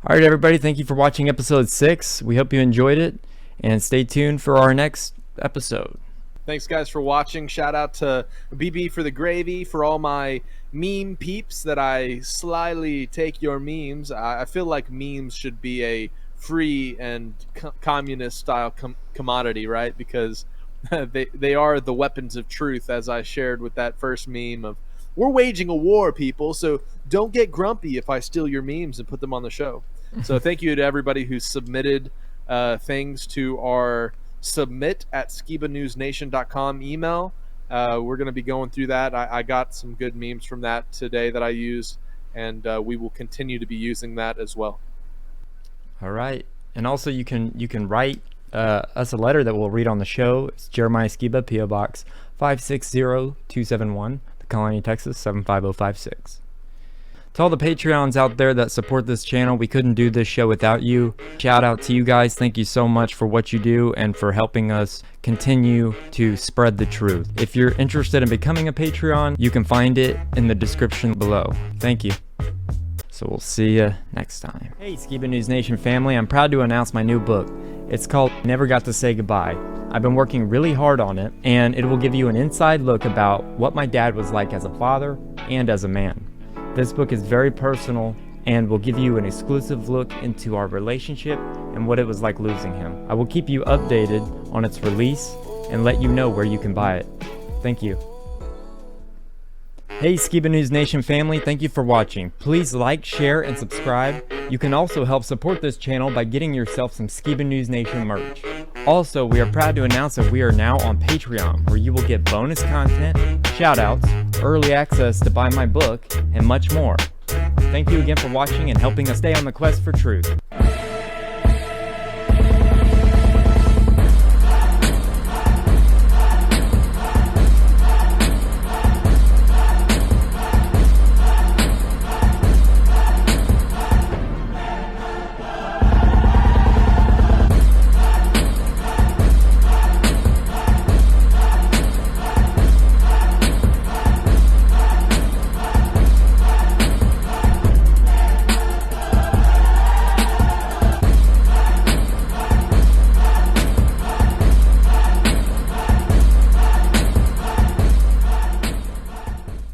All right, everybody. Thank you for watching episode 6. We hope you enjoyed it. And stay tuned for our next episode. Thanks, guys, for watching. Shout out to BB for the gravy, for all my meme peeps that I slyly take your memes. I feel like memes should be a free and communist-style commodity, right? Because they are the weapons of truth, as I shared with that first meme of, we're waging a war, people, so don't get grumpy if I steal your memes and put them on the show. So thank you to everybody who submitted things to our submit@SkibaNewsNation.com email. We're going to be going through that. I got some good memes from that today that I used, and we will continue to be using that as well. All right. And also you can write us a letter that we'll read on the show. It's Jeremiah Skiba, P.O. Box 560271, The Colony, Texas 75056. To all the Patreons out there that support this channel, we couldn't do this show without you. Shout out to you guys. Thank you so much for what you do and for helping us continue to spread the truth. If you're interested in becoming a Patreon, you can find it in the description below. Thank you. So we'll see you next time. Hey, Skiba News Nation family, I'm proud to announce my new book. It's called Never Got to Say Goodbye. I've been working really hard on it, and it will give you an inside look about what my dad was like as a father and as a man. This book is very personal and will give you an exclusive look into our relationship and what it was like losing him. I will keep you updated on its release and let you know where you can buy it. Thank you. Hey Skiba News Nation family, thank you for watching. Please like, share, and subscribe. You can also help support this channel by getting yourself some Skiba News Nation merch. Also, we are proud to announce that we are now on Patreon, where you will get bonus content, shoutouts, early access to buy my book, and much more. Thank you again for watching and helping us stay on the quest for truth.